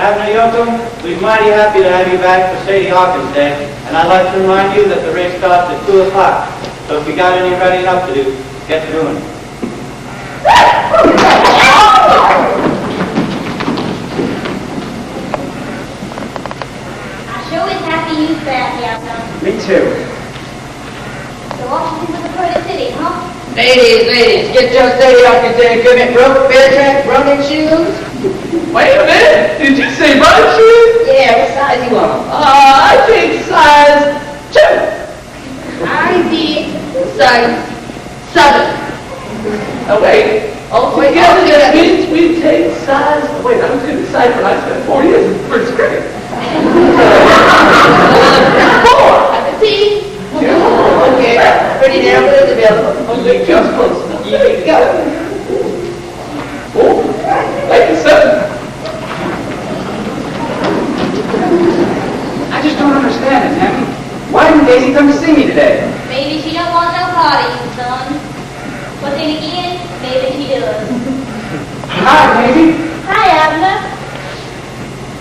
Abner Musical, we're mighty happy to have you back for Sadie Hawkins Day, and I'd like to remind you that the race starts at 2 o'clock. So if you got any readying up to do, get to doing it. I sure is happy you back, Abner. Me too. So Washington was a pretty city, huh? Ladies, get your Sadie Hawkins Day equipment, rope, bear track, running shoes. Wait a minute. Did you say running shoes? Yeah, what size you want? I think size 2. I did size 7. Oh, wait. Altogether, that means we take size... Wait, I was going to decide when I spent 4 years in first grade. 4. See? Okay, pretty damn good available. Okay, just close enough. Here you go. Oh, like a 7. I just don't understand it, Tammy. Why didn't Daisy come to see me today? Maybe she don't want no parties, son. But then again, maybe she does. Hi, Daisy. Hi, Abner.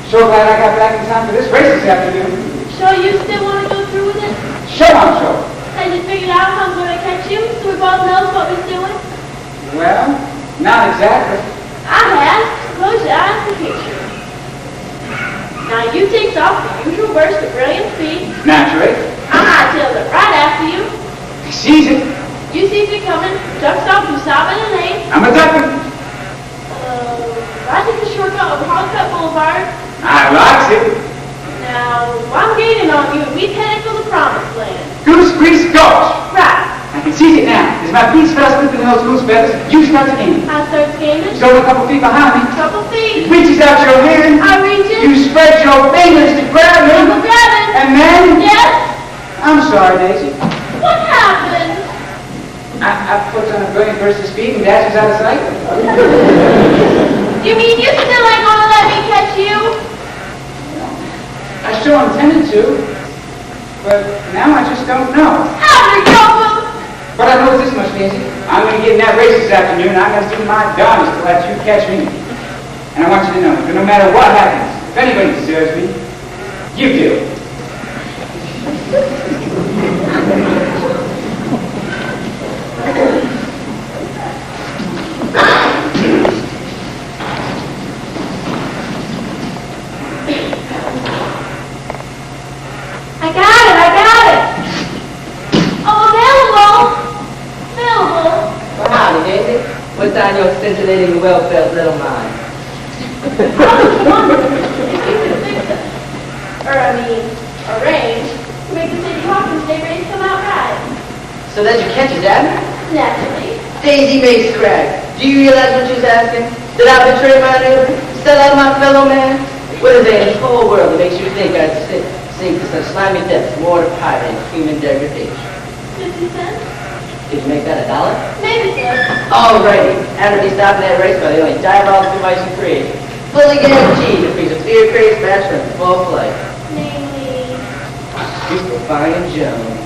Sure glad I got back in time for this race this afternoon. So you still want to go through with it? Sure, I'm sure. Have you figured out how I'm going to catch you so we both know what we're doing? Well, not exactly. I have. Close your eyes and picture. Now you takes off the usual burst of brilliant speed. Naturally. I hightails it right after you. He sees it. You sees it coming, ducks off from Salmon and Lane. I'm a ducking. I took the shortcut over Hollycut Boulevard. I likes it. Now, I'm gaining on you and we've headed for the promised land. Goose Grease Gulch. Right. I can see it now. As my feet start slipping in those goose feathers, you start to aim. I start scanning. He's over a couple feet behind me. Couple He feet. reaches out your hand. I reach it. You spread your fingers to grab him. I'm grabbing. And then... Yes? I'm sorry, Daisy. What happened? I put on a brilliant burst of speed and dashes out of sight. You mean you still ain't gonna let me catch you? I sure intended to, but now I just don't know. Abner Musical! But I know this much, Daisy. I'm going to get in that race this afternoon, and I'm going to do my darndest to let you catch me. And I want you to know that no matter what happens, if anybody deserves me, you do. I got it! Oh, available! Well, howdy, Daisy. What's on your scintillating, well-felt little mind? I was wondering if you could fix it. Arrange to make the Sadie Hawkins Day race come out right. So that you catch it, Abner? Naturally. Daisy Mace Craig, do you realize what she's asking? Did I betray my neighbor? Sell out my fellow man? What is there in this whole world that makes you think I'd sink to such slimy depths, more to pirate and human degradation? 50 cents? Did you make that $1? Maybe so. Alrighty, after we stop in that race by the only diabolical device you created. Fully guaranteed to freeze a fear-crazed bachelor in full flight. Namely... Stupefying Jones.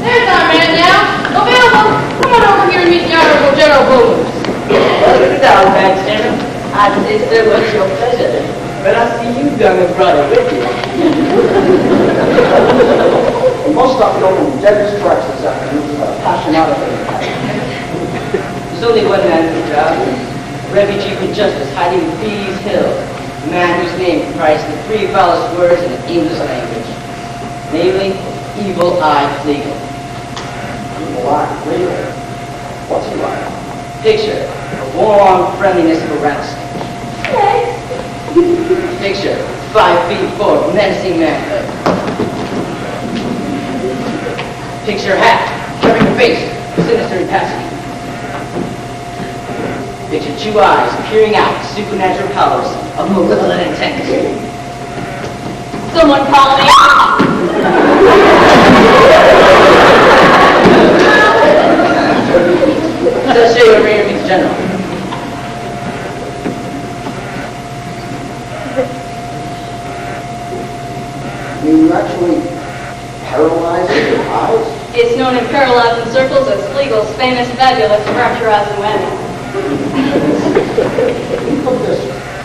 There's our man now. Available. Come on over here and meet the Honorable General Bowles. Well, good dog, Max Chairman. I'd say, sir, what's your pleasure? But I see you done and brought it with you. We must stop going on deadest tracks this afternoon for passionality. There's only one man for the job. A refugee from justice hiding in these hills. A man whose name comprised the 3 foulest words in the English language. Namely, evil-eyed Fleegle. Black Leo. What's he like? Picture, a warm friendliness of a rattlesnake. Picture, 5 feet 4, menacing manhood. Picture hat, covering the face, sinister opacity. Picture 2 eyes peering out, supernatural powers of malevolent intent. Someone call me. Let's show you a rear meets general. mean, you actually paralyze your eyes? It's known in paralyzing circles as Schlegel's famous fabulous fracturizing whammy. You put this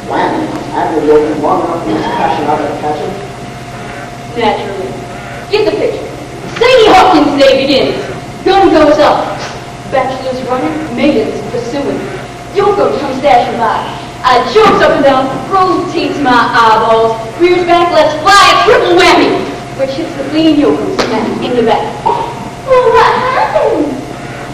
whammy on Abner Musical long enough for his passion out of catch him? Naturally. Get the picture. Sadie Hawkins' day begins. Gun goes up. Bachelors running, maidens pursuing. Yoko comes dashing by. I jumps up and down, rotates my eyeballs, rears back, lets fly a triple whammy, which hits the fleeing Yoko smack in the back. Well, what happened?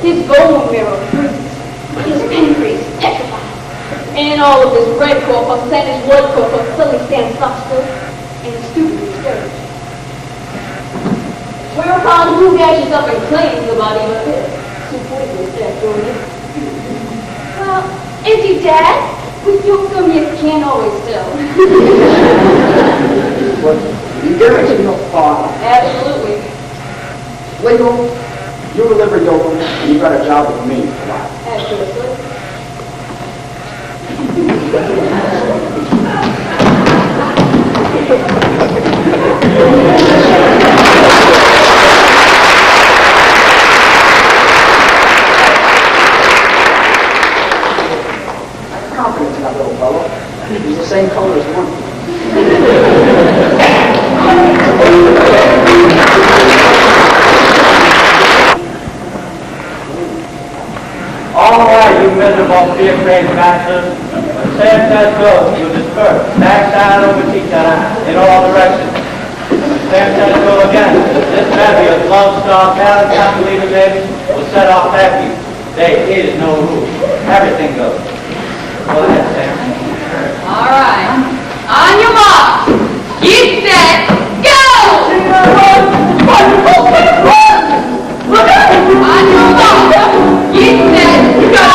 His bone marrow freezes, his pancreas petrifies, and all of his red corpuscles and his blood corpuscles suddenly stand stock still and stupidly stares. Whereupon Blue dashes up and claims the body of his. So pointless after it. Well, is he dead? With Yoko, you can't always tell. But you guarantee no thought. Absolutely. Legal, you deliver Yoko, and you got a job with me for life. Absolutely. Confidence in that little fellow. He's the same color as one. All right, you miserable, fear-crazed bastards. When Sam says go, you disperse, backside over to each other in all directions. When Sam says go again, this bevy of love-starved, talent-leader babies will set off after you. There is no rule. Everything goes. Go ahead, Sam. All right. On your mark. Get set. Go! On your mark. Get set. Go!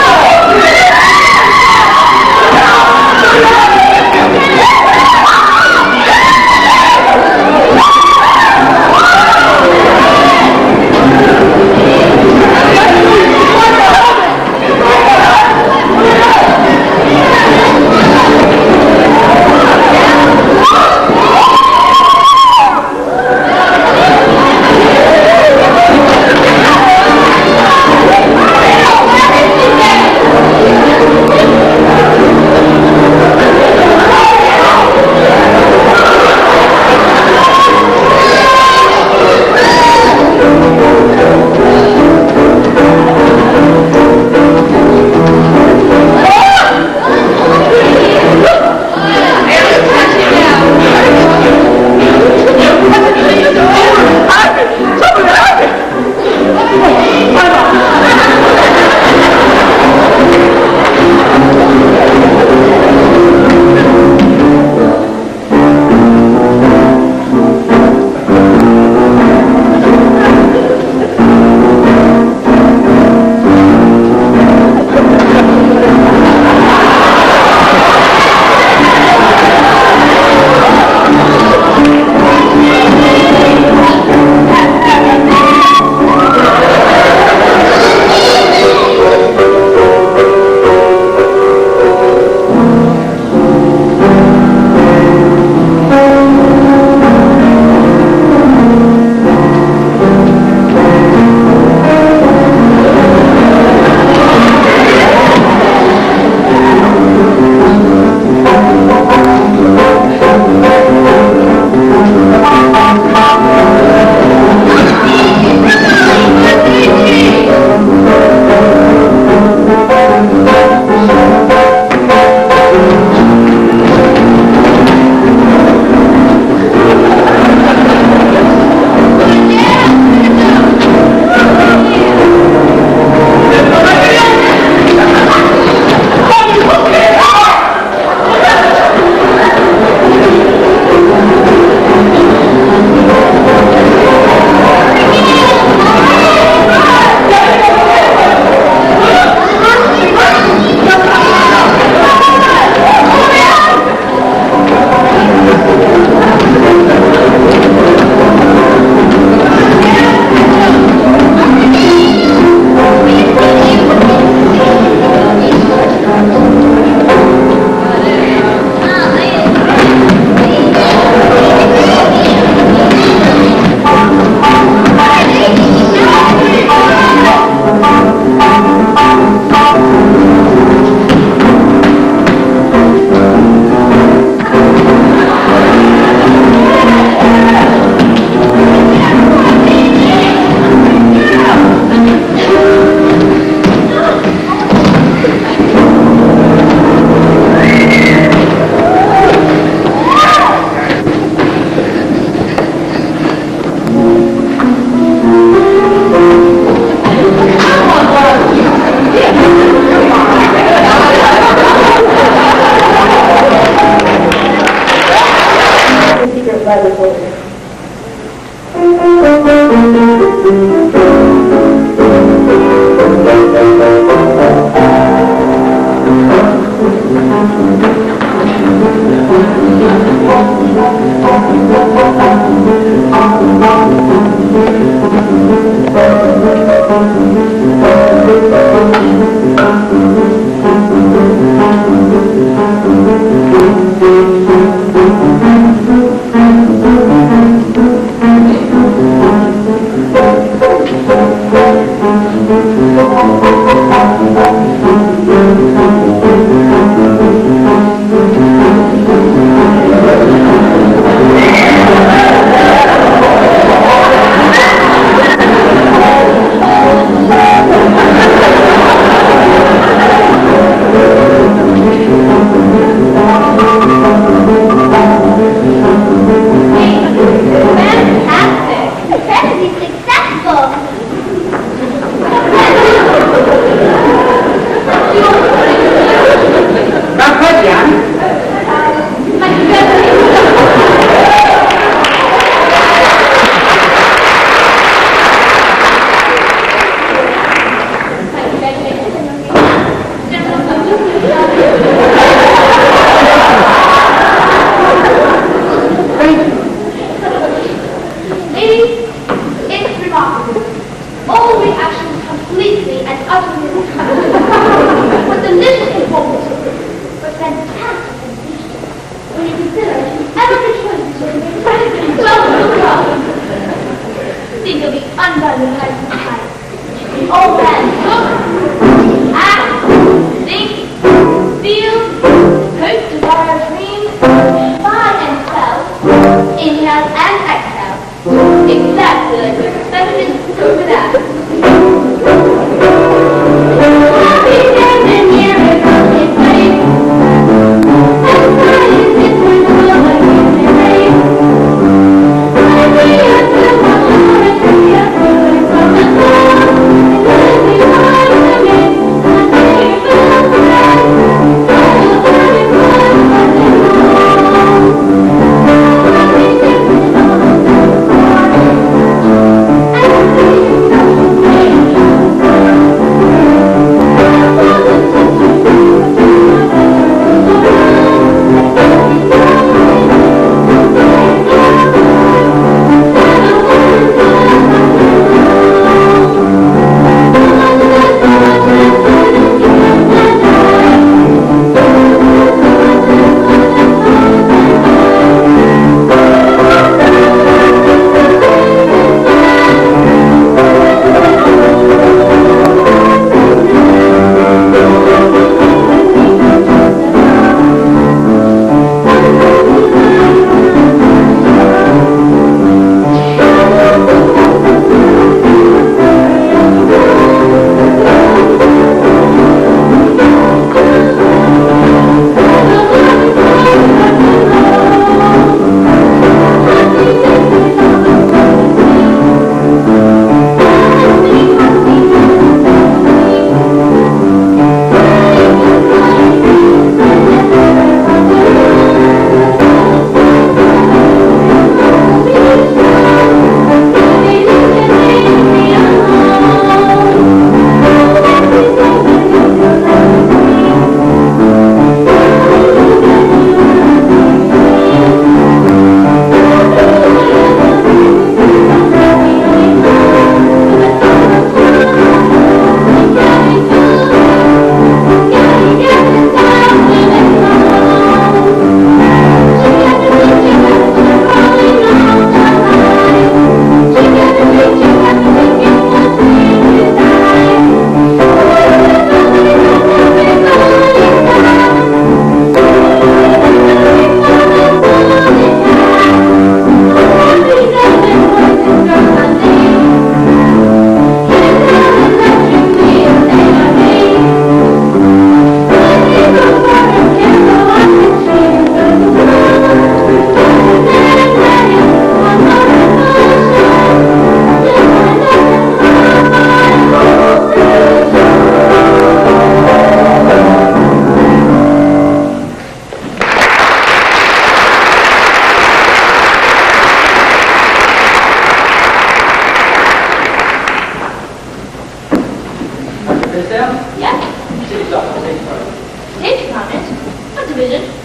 Exactly like this. 7 minutes to go for that.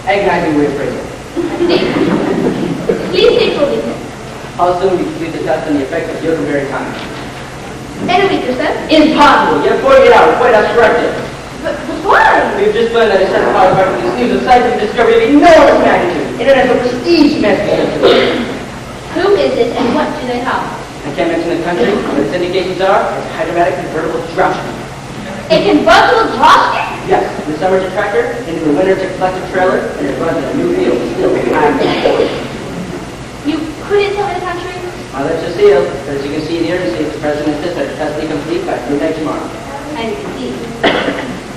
Agonizing way of phrasing it. Please state full details. How soon will you complete the test on the effects of yoga-berry timing? In a week or so. Impossible! You have 48 hours. Quite obstructed. But why? We've just learned that a set of power effect is news of scientific discovery of enormous magnitude. International prestige message. Who is it and what do they have? I can't mention the country, but its indications are it's a hydramatic convertible dropship. A convertible dropship? Yes, in the summer it's a tractor, into the winter it's a collector trailer, and it runs in a Newfield, still behind the forward. You couldn't tell me the country? I'll let you see it, but as you can see here, you see the president insists that the test be complete by midnight tomorrow. I can see.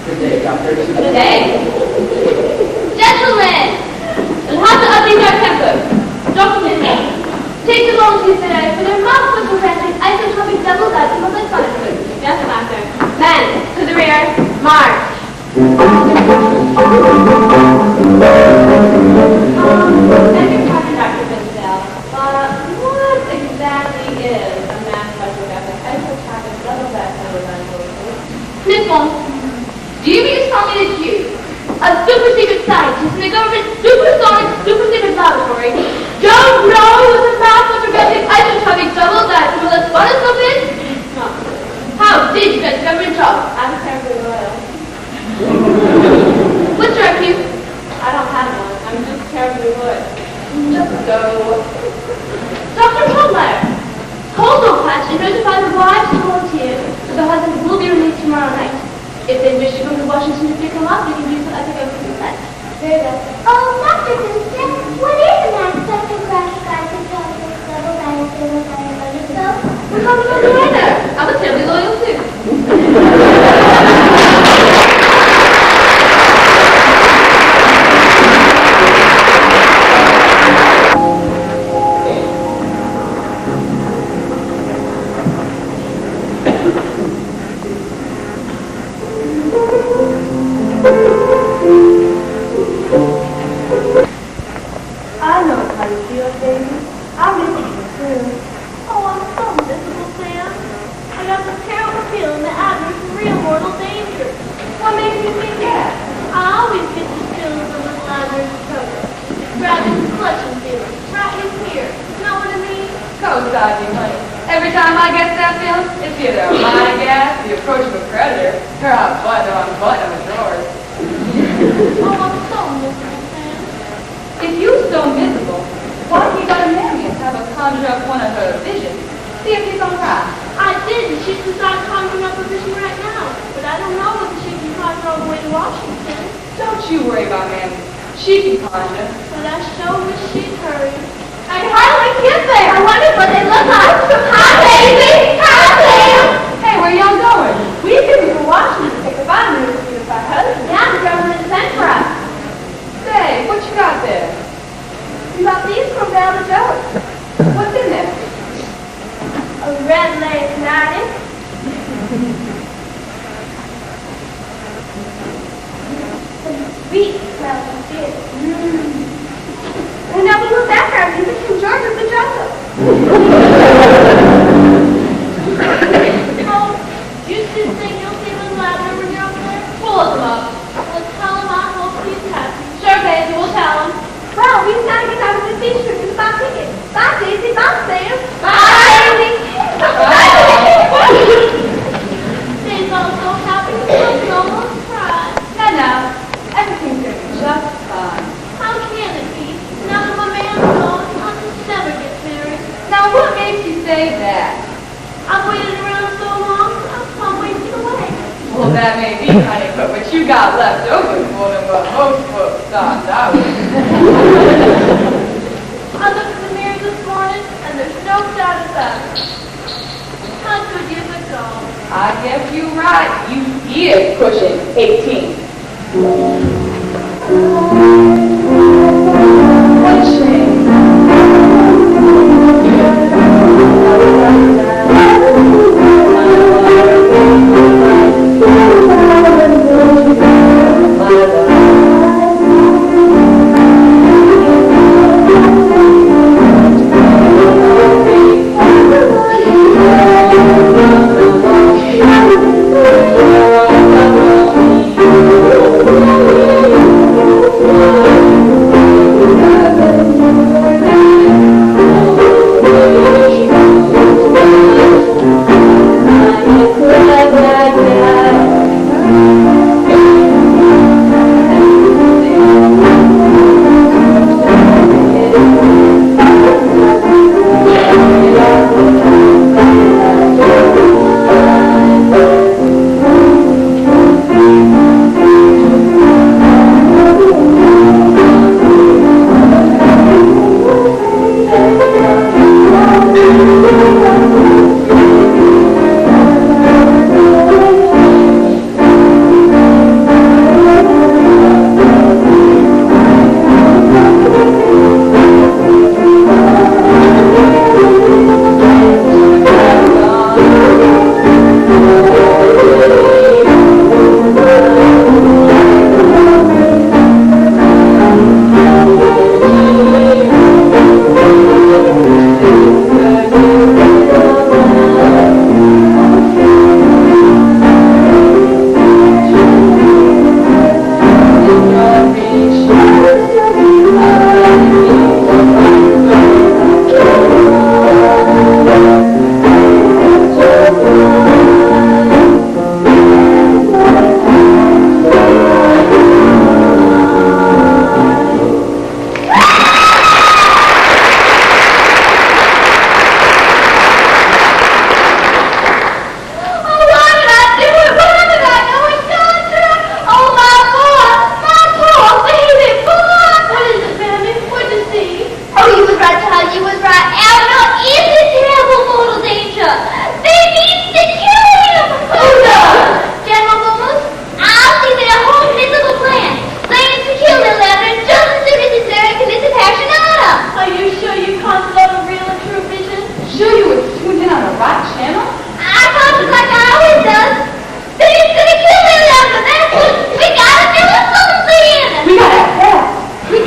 Good day, Dr. Good day. Gentlemen, we'll have to update our tempo. Dr. Take the long to today for their mouthful presenting isotopic double dutch and public punishment. Yes, master. Men, to the rear, march. Second pardon, Dr. Pinsdale, what exactly is a mass psychographic isotopic double dutch and public punishment? Miss Holmes, do you mean to tell me that you, a super secret scientist in the government supersonic super secret laboratory, don't know what the mass photographic isotopic double dutch and public punishment is? No. How did you get the government job? I'm terribly loyal. What's your IQ? I don't have one. I'm just terribly loyal. Just go. Dr. Holdmeyer, call Lopatch and notify the wives and volunteers that the husband will be released tomorrow night. If they wish to come to Washington to pick him up, they can do so at the government consent. Very well. Oh, Dr. Pinsdale, what is a mass spectrographic isotopic double dynamic how you feel, baby. I miss you too. Oh, I'm so miserable, Sam. I got this terrible feeling that Abner's in real mortal danger. What makes you think that? I always get this feeling from Lil Abner's trouble. Grabbing his clutching feeling, right in here. Know what I mean? Co-side you, honey. Every time I get that feeling, it's either a mind gas, the approach of a predator, or a button on the drawers. Oh, I'm so miserable, Sam. If you're so miserable, why don't you go to Marion have a conjure up one of her visions? See if he's all right. I did, and she's decided conjuring up a vision right now. But I don't know whether she can conjure all the way to Washington. Don't you worry about Mammy. She can conjure. But I sure wish she'd hurry. I hardly get there. I wonder what they look like. Hi, baby. Hi, Sam. Hey, where y'all going? We didn't go to Washington to take a Bible to see if I husband. Yeah, the government sent for us. Say, what you got there? We got these from down the road. What's in there? A red-legged knife. Some sweet smelling fish. And now we look back at music from George of the Jungle. Oh, you should think you'll see Lil Abner when you're over there? Pull them up. Well, tell him I hope he's happy. Sure, baby, we'll tell them. Well, we've got to get out of the beach trip and buy tickets. Bye, Daisy. Bye, Sam. Bye. Dave's all so happy. He almost cried. Now, everything's gonna be just fine. How can it be? Now that my man's gone, I'll just never get married. Now, what makes you say that? I've waited around so long, I'm wasting away. Well, that may be, honey, but what you got left over is more than what most folks thought that was. I looked in the mirror this morning, and there's no doubt about it. I could give it all. I guess you're right. You is pushing 18. What a shame.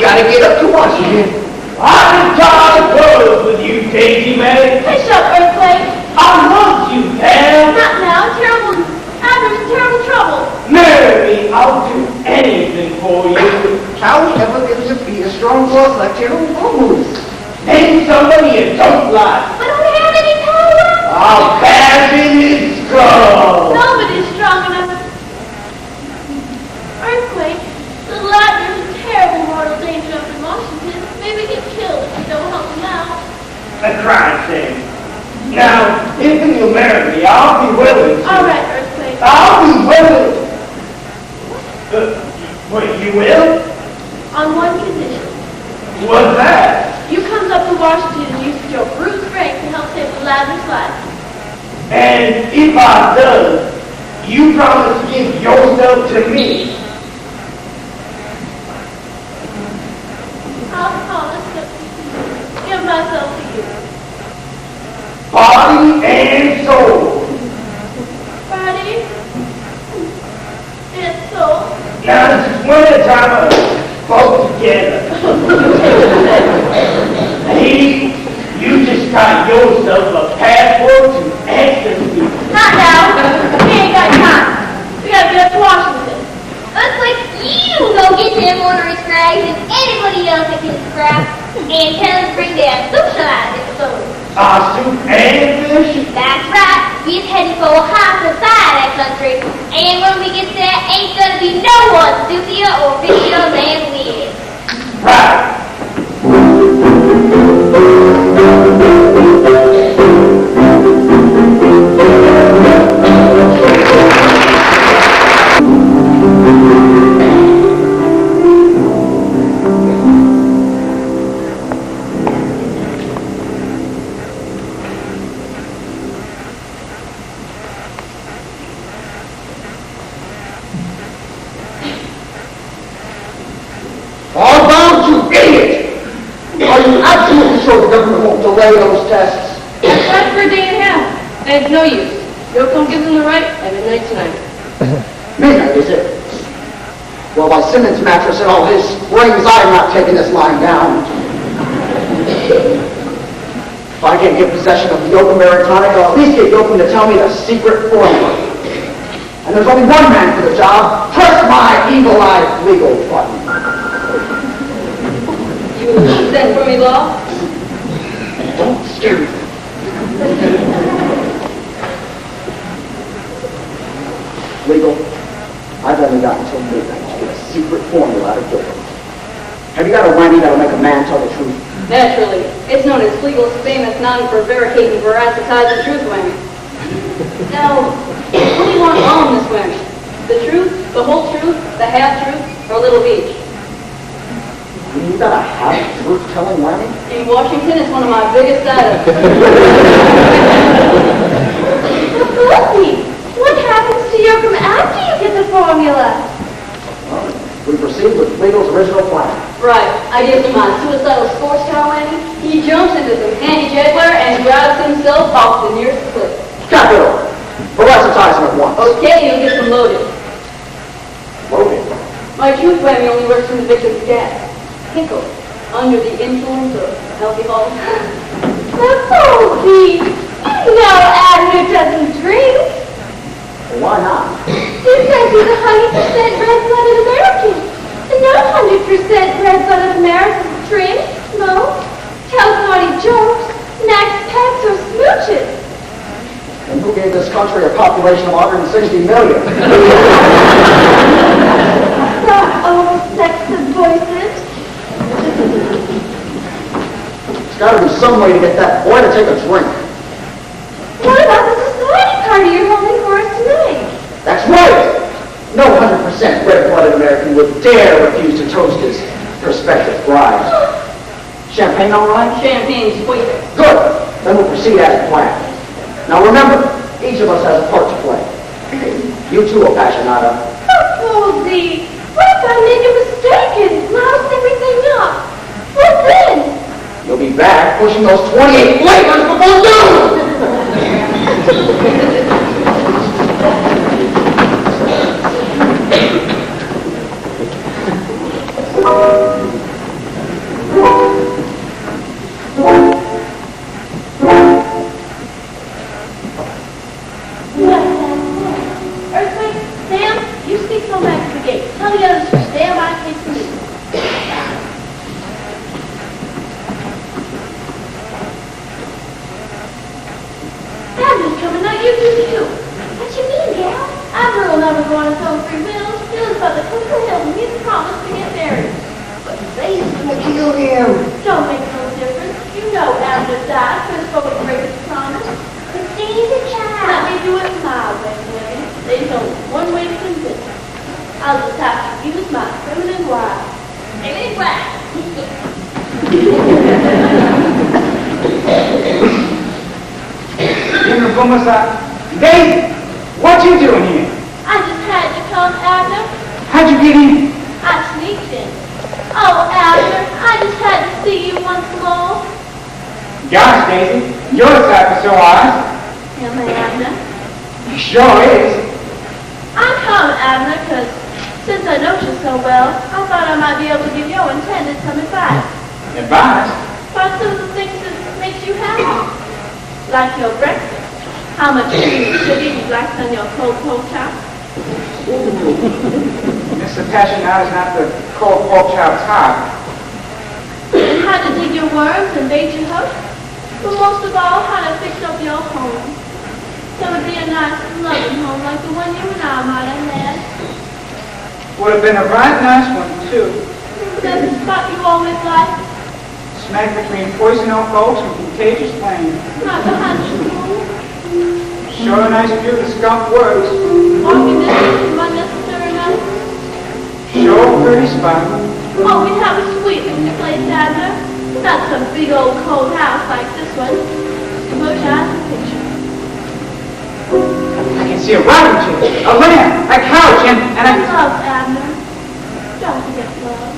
Gotta get up to Washington. easy, man. Hey, shut up, Earthquake. I love you, man. Not now. Abner's in terrible trouble. Marry me. I'll do anything for you. How we ever get to be a strong boss like General Moose? Name somebody you don't like. I don't have any power. I'll pass in his skull. Nobody's strong enough. Earthquake, Lil Abner's in terrible mortal danger up in Washington. Maybe get killed if you don't help him out. A crime thing. Now, if you marry me, I'll be willing to. All right, Earthquake. I'll be willing. Wait, you will? On one condition. What's that? You comes up to Washington and uses your brute strength to help save Lil Abner's life. And if I does, you promise to give yourself to me. I'll promise to give myself to you. Body and soul. Body and soul. Now this is one at a time, both together. Hey, you just got yourself a passport to ecstasy. Not now. We ain't got time. We gotta get up to Washington. Looks like you go get them ornery scrags and anybody else that can scrap and tell them to bring their socialized episodes. Soup and fish? That's right. We're heading for high society country. And when we get there, ain't gonna be no one stupider or richer than we is. Right. All bound, you idiot! Are you absolutely sure the government won't delay those tests? That's for a day and a half. And it's no use. Yoko gives them the right at midnight tonight. Midnight, is it? Well, by Simmons' mattress and all his springs, I'm not taking this line down. If I can't get possession of the Yoko Americanic, I'll at least get Yoko to tell me the secret formula. And there's only one man for the job. Press my eagle-eyed legal button. You sent for me, Law? Don't scare me. Legal, I've only got until midnight to get a secret formula out of Yoko. Have you got a rhyme that'll make a man tell the truth? Naturally. It's known as Legal's famous non-prevaricating veracitizing truth whammy. Now, what do you want all in this whammy? The truth, the whole truth, the half-truth, or a little of each? You got a half-truth-telling whammy? In Washington, it's one of my biggest items. Lucy, what happens to Yoakum after you get the formula? Well, we proceed with Legal's original plan. Right. I give him my suicidal sports car whammy. He jumps into some handy juggler and drives himself off the nearest cliff. Capital! Veracitize him at once. Okay, you'll get them loaded. Loaded. My truth whammy only works when the victim's gas. Pickle. Under the influence of alcohol. Lucy, you know Abner doesn't drink. Well, why not? He says he's 100% red-blooded American. And no 100% red-blooded American drinks, smokes, tells naughty jokes, knacks pets or smooches. And who gave this country a population of 160 million? Not all sexist voices. There's got to be some way to get that boy to take a drink. What about the society party you're holding for us tonight? That's right! No 100% red-blooded American would dare refuse to toast his prospective bride. Champagne all right? Champagne's sweet. Good! Then we'll proceed as planned. Now remember, each of us has a part to play. You too, Appassionata. Susie, what if I make a mistake and louse everything up? What then? You'll be back pushing those 28 flavors before noon! you do too. What you mean, gal? Abner will never go on his own free will. He lives by the Cook Hill, and he's promised to get married. But Daisy will kill him. Don't make no difference. You know Abner died for his folks to break his promise. But Daisy Let child. me do it my way, Willie. There's only one way to convince him. I'll just have to use my feminine wild. Maybe black. Daisy, what you doing here? I just had to come, Abner. How'd you get in? I sneaked in. Oh, Abner, I just had to see you once more. Gosh, Daisy, you're a sight for sore eyes. Am I, Abner? You sure is. I'm coming, Abner, because since I know you so well, I thought I might be able to give your intended some advice. Advice? About some of the things that makes you happy. Like your breakfast. How much cream and sugar you'd like on your cold pork chop. Mr. Passionate is not the cold pork chop type. And how to dig your worms and bait your hooks. But most of all, how to fix up your home. So it'd be a nice, loving home like the one you and I might have had. Would have been a right nice one, too. That's the spot you always liked. Smack between poison oak oaks and contagious plains. Not behind the school. Sure a nice view of the skunk woods. Walking distance from unnecessary matters. Sure a pretty spot. Oh, we have a sweet little place, Abner. Not some big old cold house like this one. Close your eyes and picture. I can see a rocking chair, a lamp, a couch, and Love, Abner. Don't forget love.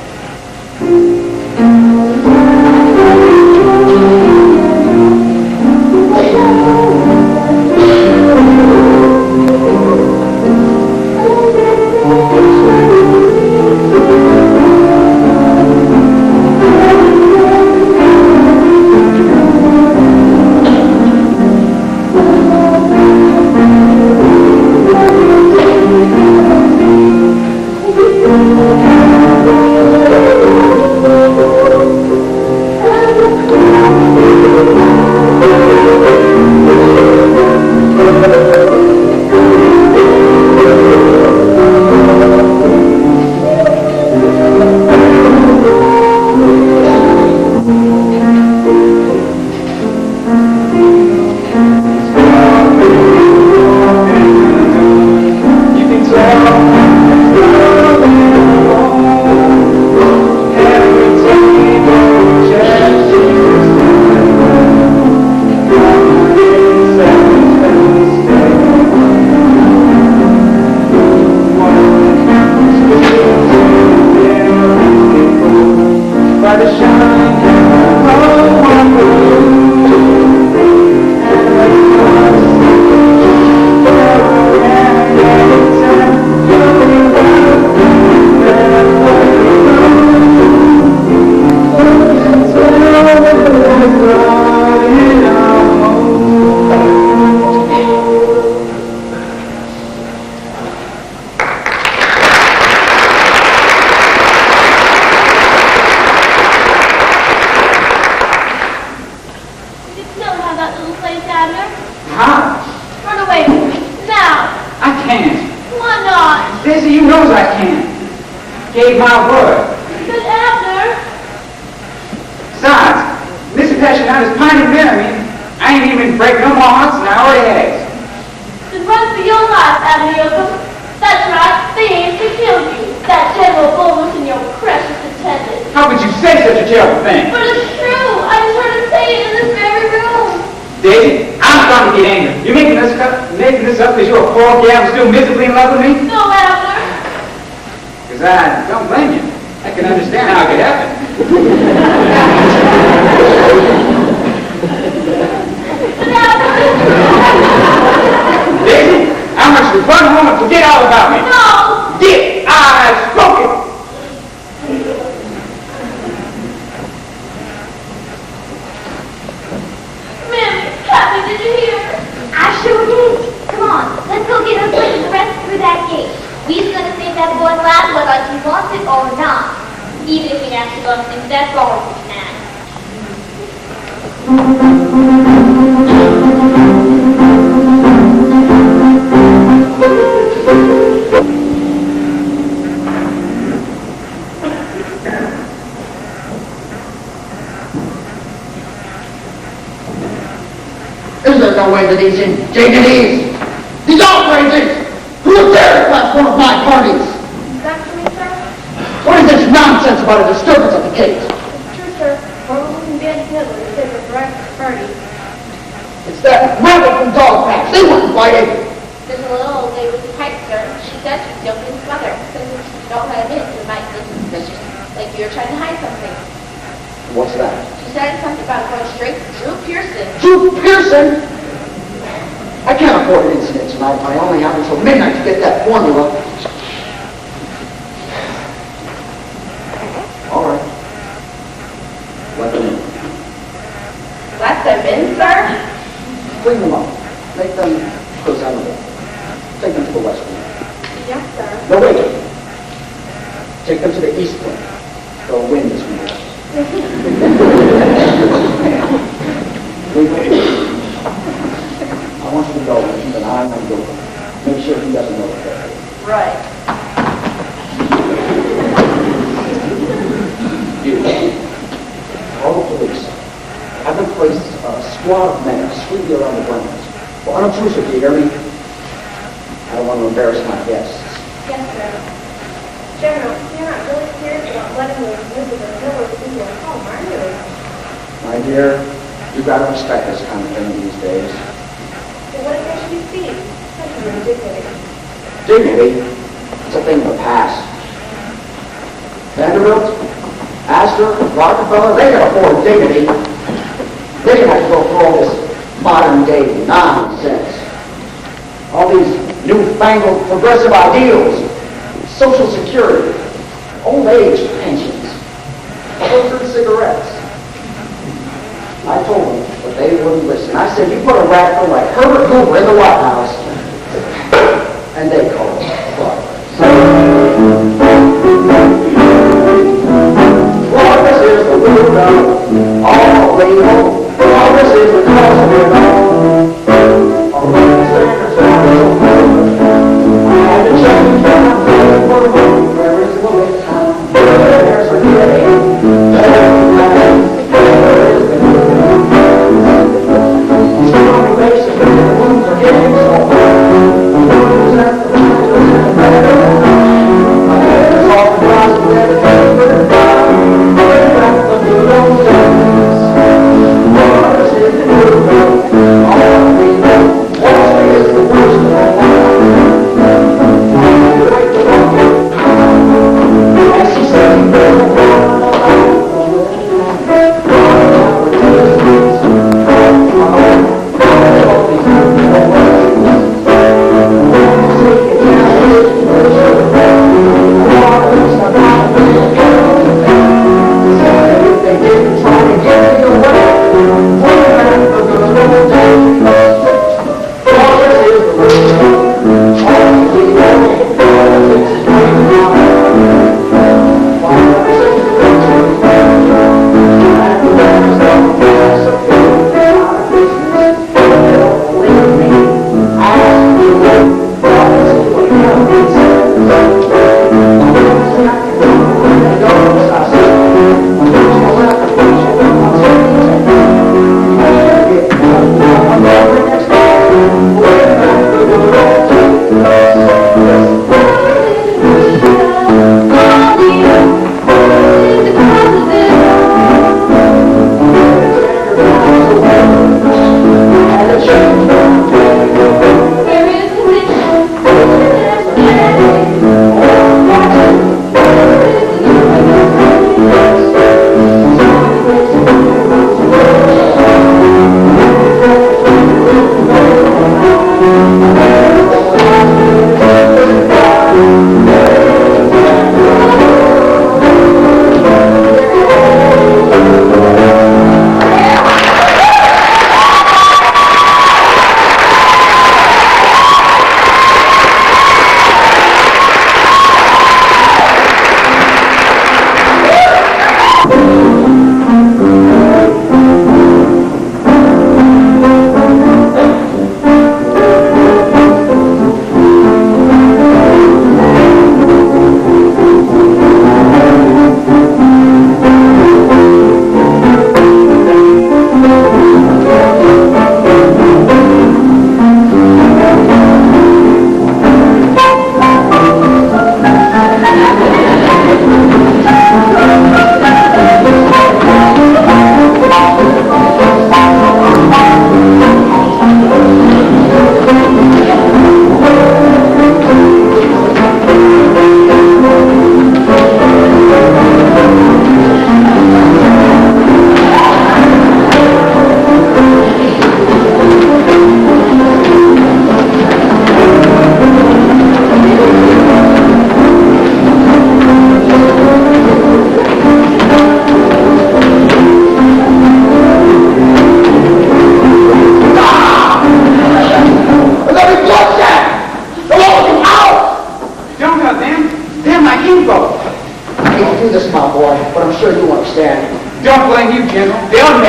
Gave my word. But Abner, Besides, Mr. Passionate is pining near me. I ain't even break no more hearts than I already has. then run for your life, Abner Yoakum. That's right, they aimed to kill you. That General Bolus and your precious attendant. How could you say such a terrible thing? But it's true. I just heard him say it in this very room. Daisy, I'm starting to get angry. You making this up because you're a poor gal who's still miserably in love with me? No, Abner. Because I don't blame you. I can understand how it could happen. But Abner. Daisy, I want you to run home and forget all about me. No. Get! I've spoken! Happy, did you hear? I sure did. Come on, let's go get us pushing the rest through that gate. We's gonna save that boy's life whether he wants it or not. Even if we have to bump into that ball tonight. Is there no way that these indignities, these outrages, who would dare to class one of my parties? Exactly, sir. What is this nonsense about a disturbance at the gate? It's true, sir. Or we wouldn't be in Hitler to take a direct party. It's that rabble from Dog Patch. They weren't fighting. There's a little old lady with the pipe, sir. She said she's Jokin's mother. Says if you don't let him in, it might look suspicious. Like you're trying to hide something. What's that? She said something about going straight to Drew Pearson. Drew Pearson? I can't afford an incident tonight. I only have until midnight to get that formula. All right. Let them in. Let them in, sir? Clean them up. Make them presentable. Take them to the west wing. Yes, sir. No, wait. Take them to the east wing. They'll win this one. I want you to know that I'm going to do it. Make sure he doesn't know that. Right. You. All the police. Have them place a squad of men sweeping around the grounds. Well, unobtrusive, do you hear me? I don't want to embarrass my guests. Yes, sir. General, you're not really serious about letting the visitor know into your home, are you? My dear, you've got to respect this kind of thing these days. So what if should be speed? Such a ridiculous. Dignity, it's a thing of the past. Vanderbilt, Astor, Rockefeller, they can afford dignity. They didn't have to go through all this modern day nonsense. All these newfangled progressive ideals, Social Security, old age pensions, filtered cigarettes. I told them, but they wouldn't listen. I said, you put a radical like Herbert Hoover in the White House, and they called it progress is the root of all evil. Progress is the cause of it all. Our living standards are so good. I had to change my for home. Where is the way time? There's a day. There is the strong basic wounds are getting so hard.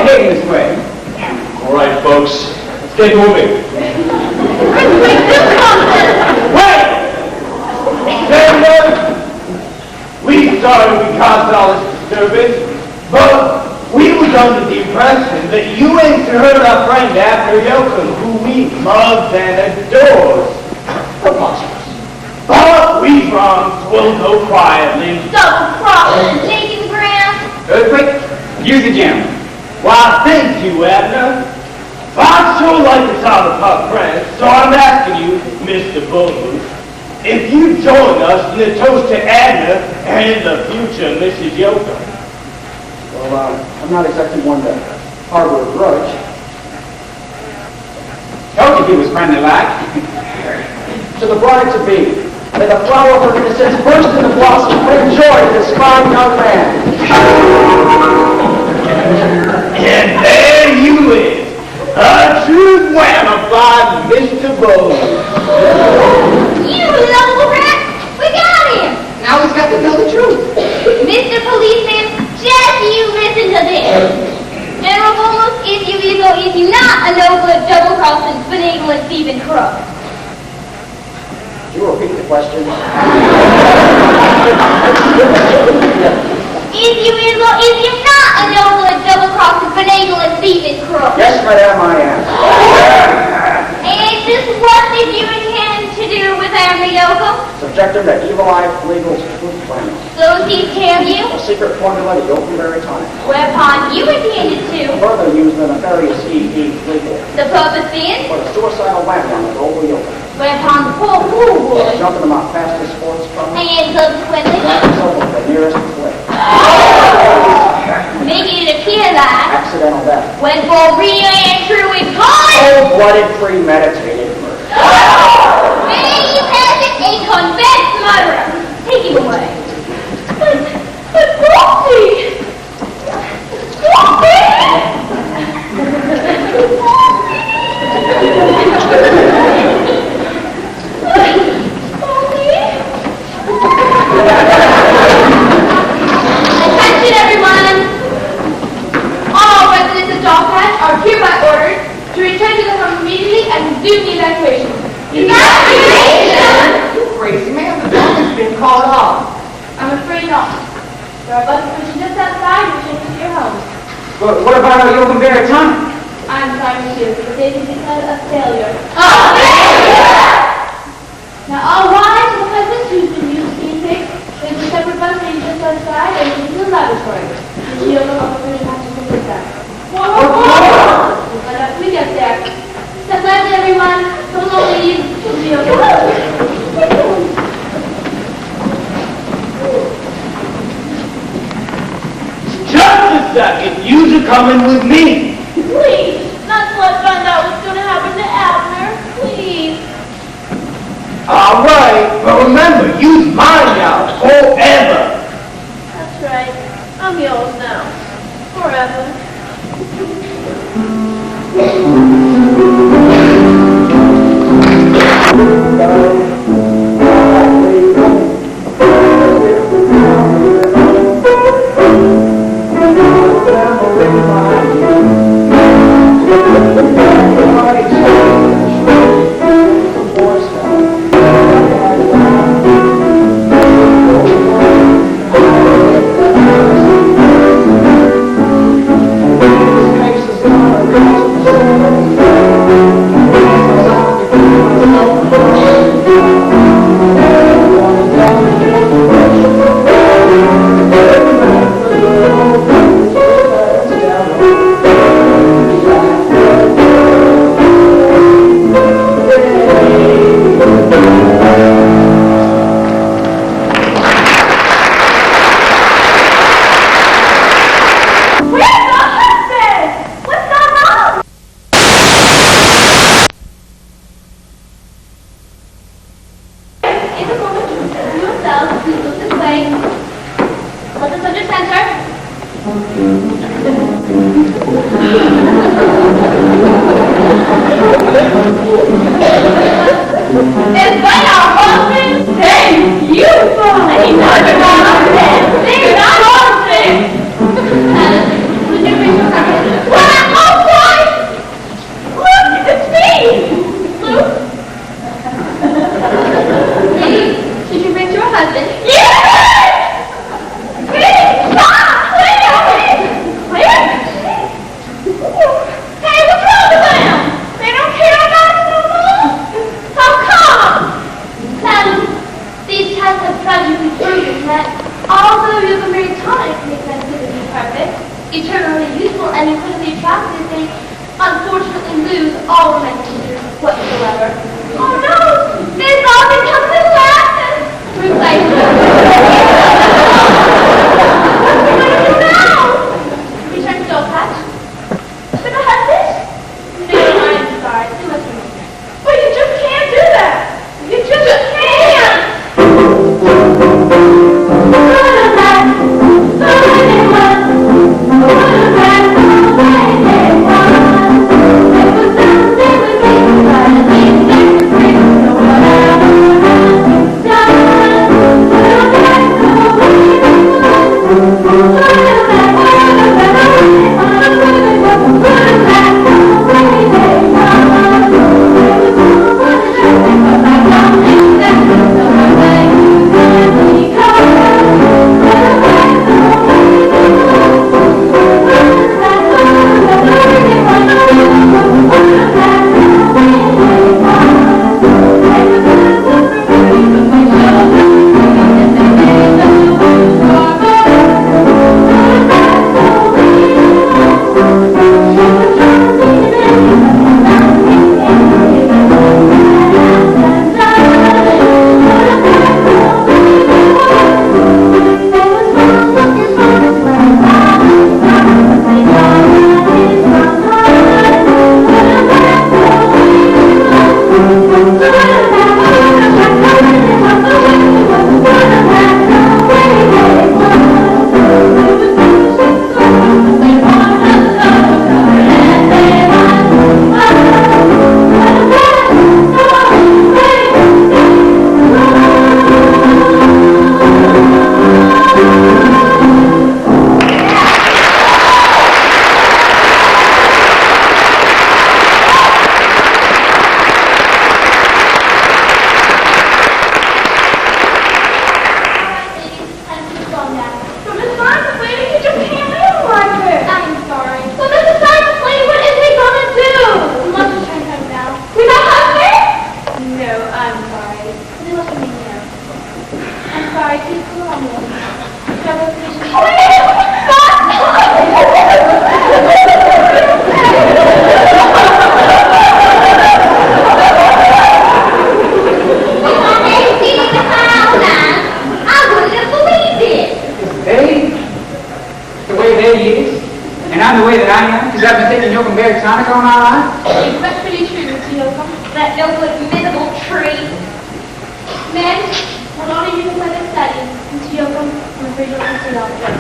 behaving this way. All right, folks, let's get moving. Wait! Gentlemen, we sorry we caused all this disturbance, but we was under the impression that you ain't heard our friend Abner Musical, who we loves and adores. Preposterous. But we will go quietly. Double crossing, taking the ground. Earthquake, use the gem. Why, thank you, Abner. I'd sure like to talk about friends, so I'm asking you, Mr. Bullman, if you join us in a toast to Abner and the future Mrs. Yoka. Well, I'm not exactly one to harbor a grudge. Told you he was friendly like. To the bride-to-be, may the flower of her innocence burst into blossom, bring joy to this fine young man. And there you is, a true wham-a-fide Mr. Bullman. You local rat, we got him. Now he's got to tell the truth. Mr. Policeman, just you listen to this. General Bulmus, is you not a no-good, double-crossing, benevolent, thieving crook? Could you repeat the question? Is you not a no-good, double-crossing, benevolent, thieving crook? Yes, madam, I am. And just what did you intend to do with Abner Musical? Subject him to Evil Eye Legal's truth plan. So he tell you, A secret formula to Yokenberry tonic. whereupon you intended to, Further use the nefarious E.E. Legal the purpose being, for a suicidal whammy on the Global Yoken. whereupon the poor fool would, Jumping him out fastest sports from and subsequently, himself with the nearest cliff. making it appear like, Accidental death. when for real and true is gone, Cold-blooded, premeditated murder. may you have it a confessed murderer. Take him away. But Frosty! Attention everyone! All residents of Dogpatch are hereby ordered to return to their homes immediately and resume the evacuation. Evacuation! You crazy man, the dog has been called off. I'm afraid not. There are buses pushing just outside which take you to your homes. But what about our Yokenberry tonic? I'm sorry, monsieur, but they can declare a failure. Now, all wives and husbands who've been used to being picked, there's a separate bus waiting just outside and into the laboratory. The shield will opportunity to have to complete that. We'll find out when we get there. So glad everyone. Come along, ladies. We'll see you okay. Just a second, you're coming with me. Please, not till I find out what's going to happen to Abner. Please. All right, but remember, use mine now, forever. That's right. I'm yours now. Forever. What? all messages whatsoever. Oh no! There's all becomes a laughing! Precisely. What do you do now? Return to Patch. But the husband? No, I'm sorry. Too much for me. But you just can't do that! You just can't! Tonic all my life? Respectfully true, Mr. Yoakum. That no good miserable tree. Men, what honor you for their studies, Mr. Yoakum, I'm afraid you'll have to see officer.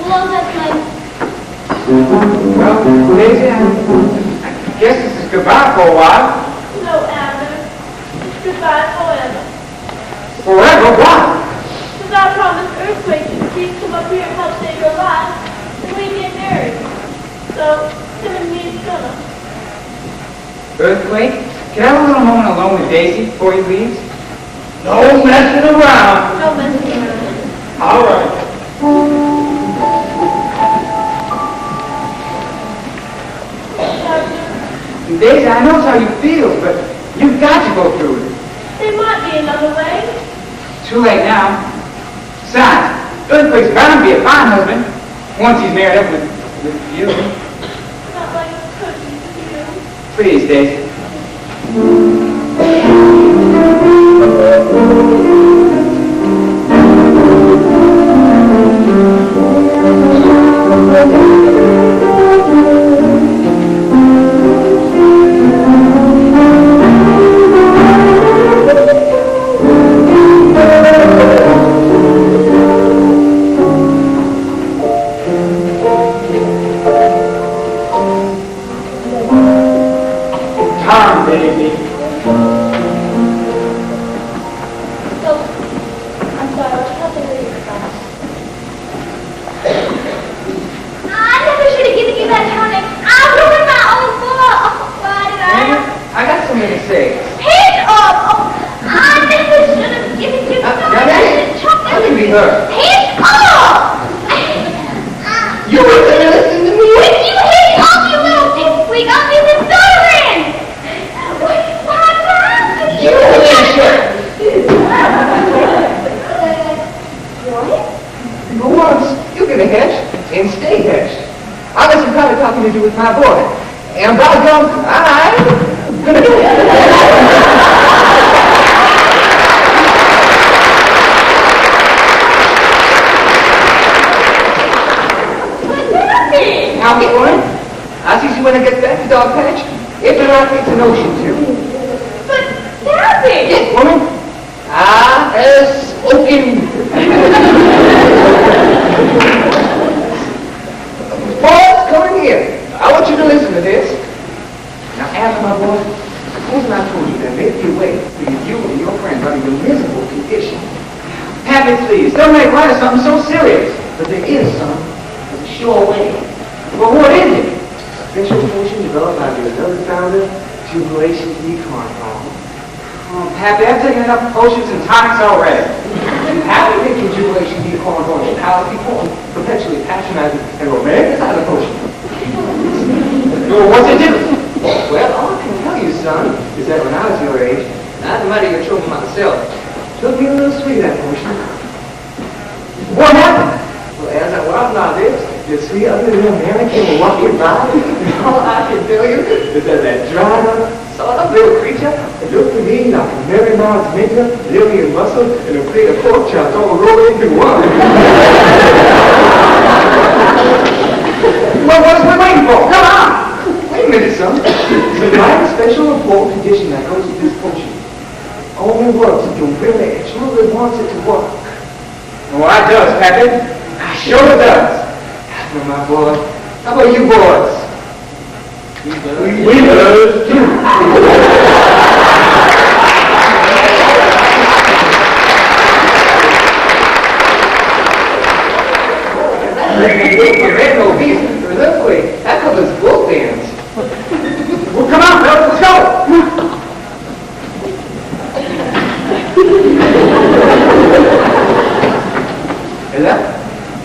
Along that line. Well, Daisy, I guess this is goodbye for a while. No, Abner. Goodbye forever. Forever? Why? Because I promised Earthquake to please come up here and help save your life, and we get married. So, him and me is gonna. Earthquake? Can I have a little moment alone with Daisy before he leaves? No messing around. No messing around. All right. Daisy, I know how you feel, but you've got to go through it. There might be another way. Too late now. Besides, Earthquake's bound to be a fine husband once he's married up with you. Not like a cookie to you. Please, Daisy. And by gum, I'm gonna do it. Now, get one. I'll see you when I get back to Dog Patch. If not, it's an ocean too. But, Daffy! Yes, woman. Spoken. Boys, come in here. I want you to listen to this. Now, after my boy, supposing I told you there may be a way for you and your friends under your miserable condition. Happy, please. Don't make light of something so serious. But there is some. There's a sure way. Well, what is it? Special potion developed by the other founder, Jubilation Decon. Happy, I've taken enough potions and tonics already. Happy making Jubilation Decon potion. How people perpetually patronize and romanticize the potion. Well, what's the difference? Well, all I can tell you, son, is that when I was your age, I had to your children myself. Took me a little sweet, that potion. What happened? Well, as I walked on this sweet ugly little mannequin will walk you by. All I can tell you is that dried up, sawed-up little creature that looked to me like a Mary Mars Minka, Lillian Russell, and a plate of pork chops all rolled into one. Well, what is we waiting for? Come on! Wait a minute, son. It's a very special important condition that goes with this potion. It only works if you really truly want it to work. Well, it does, Pappy. I sure it does. Well, my boy. How about you boys? We does too. Red no beast. This way. That covers both ends. Well, come on, fellas. Let's go. Hello?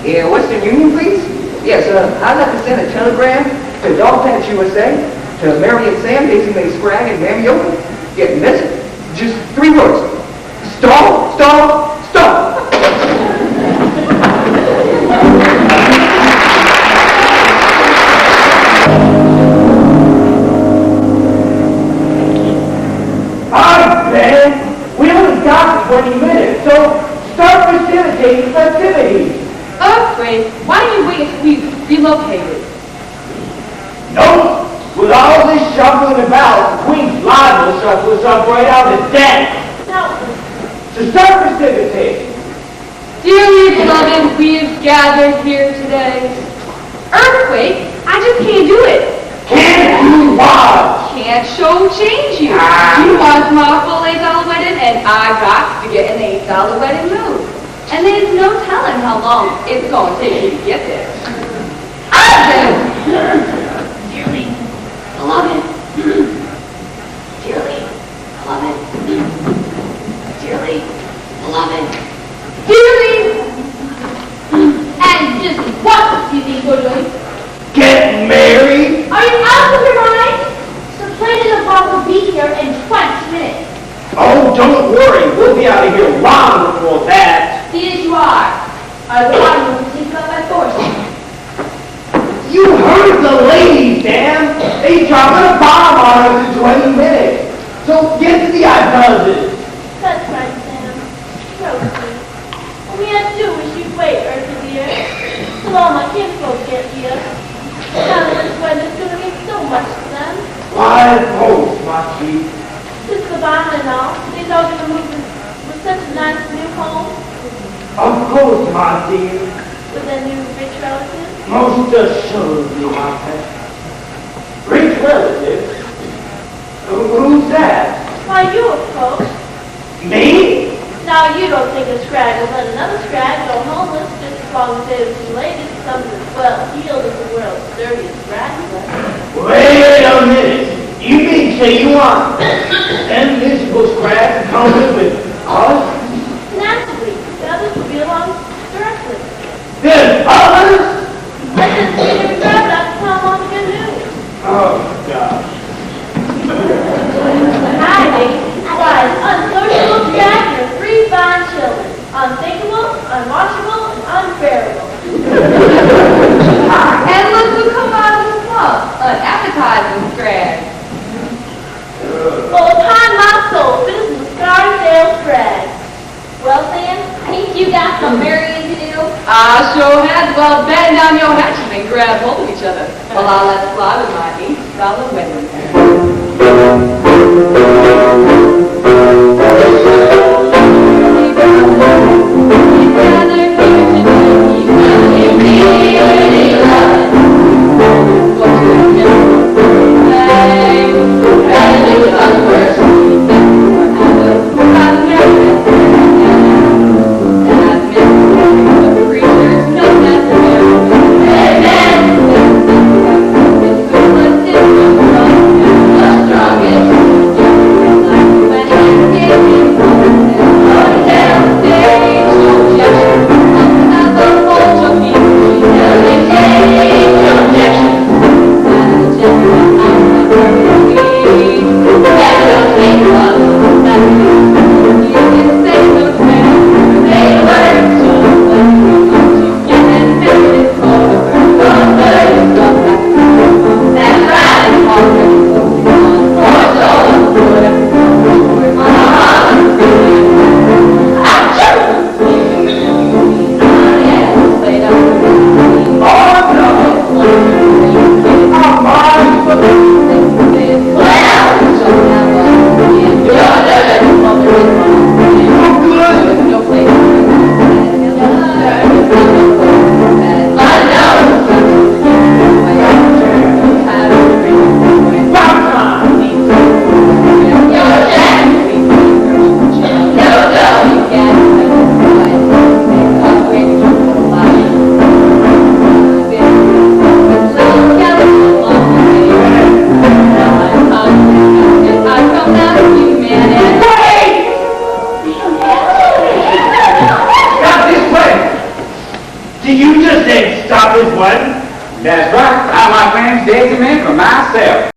Yeah, Western Union, please? Yes, I'd like to send a telegram to Dog Patch USA, to Mary and Sam, Daisy May Scrag, and Mammy Open. Get the message? Just 3 words. Stall, stall, stall. All right, man. We only got 20 minutes, so start facilitating festivities. Wait, why don't you wait until we've relocated? No, with all this shuffling about, Queen's liable to shuffle us up right out of debt. Now, So start precipitating. Dearly beloved, we have gathered here today. Earthquake, I just can't do it. Can't you watch? Can't show change you. You want my full $8 wedding, and I got to get an $8 wedding move. And there's no telling how long it's going to take you to get there. Dearly beloved. Dearly beloved. Dearly beloved. Dearly. And just what do you think we're doing? Get married? Are you out of your mind? The plane and the boss will be here in 20 minutes. Oh, don't worry. We'll be out of here long before that. Yes, you are. I want you to take up by force. You heard the ladies, Dan. They dropped a bomb on us in 20 minutes. So get to the ideas. that's right, Sam. So sweet. Only I do wish you'd wait, Eartha dear, till all my kinfolk get here. Now that this weather's gonna mean so much to them. Why, oh, my sweet. Since the bomb and all, they's all gonna move with such a nice new home Of course, my dear. with their new rich relatives. Most assuredly, my pet. Rich relatives? Who's that? Why, you, of course. Me? Now, you don't think a scrag will let another scrag go homeless just as long as they're related to some of the well-heeled of the world's dirtiest grasslands. Wait a minute. You mean say you want them miserable scraps to come in with us? Naturally, the others will be along directly. Then others? Let them see their crowd out to tell them all the good news. Oh, gosh. Hiding, why, an unsociable scrag and your 3 fine children. Unthinkable, unwatchable, and unbearable. And look who come out of the club. Unappetizing and scratch. Well, upon my soul, this is the Scarsdale Spread. Well, Sam, ain't you got some marrying to do? I sure had. Well, batten down your hatches and grab hold of each other. Well, I'll let fly with my $8 wedding. You just ain't stop his wedding. That's right. I like plans days and men for myself.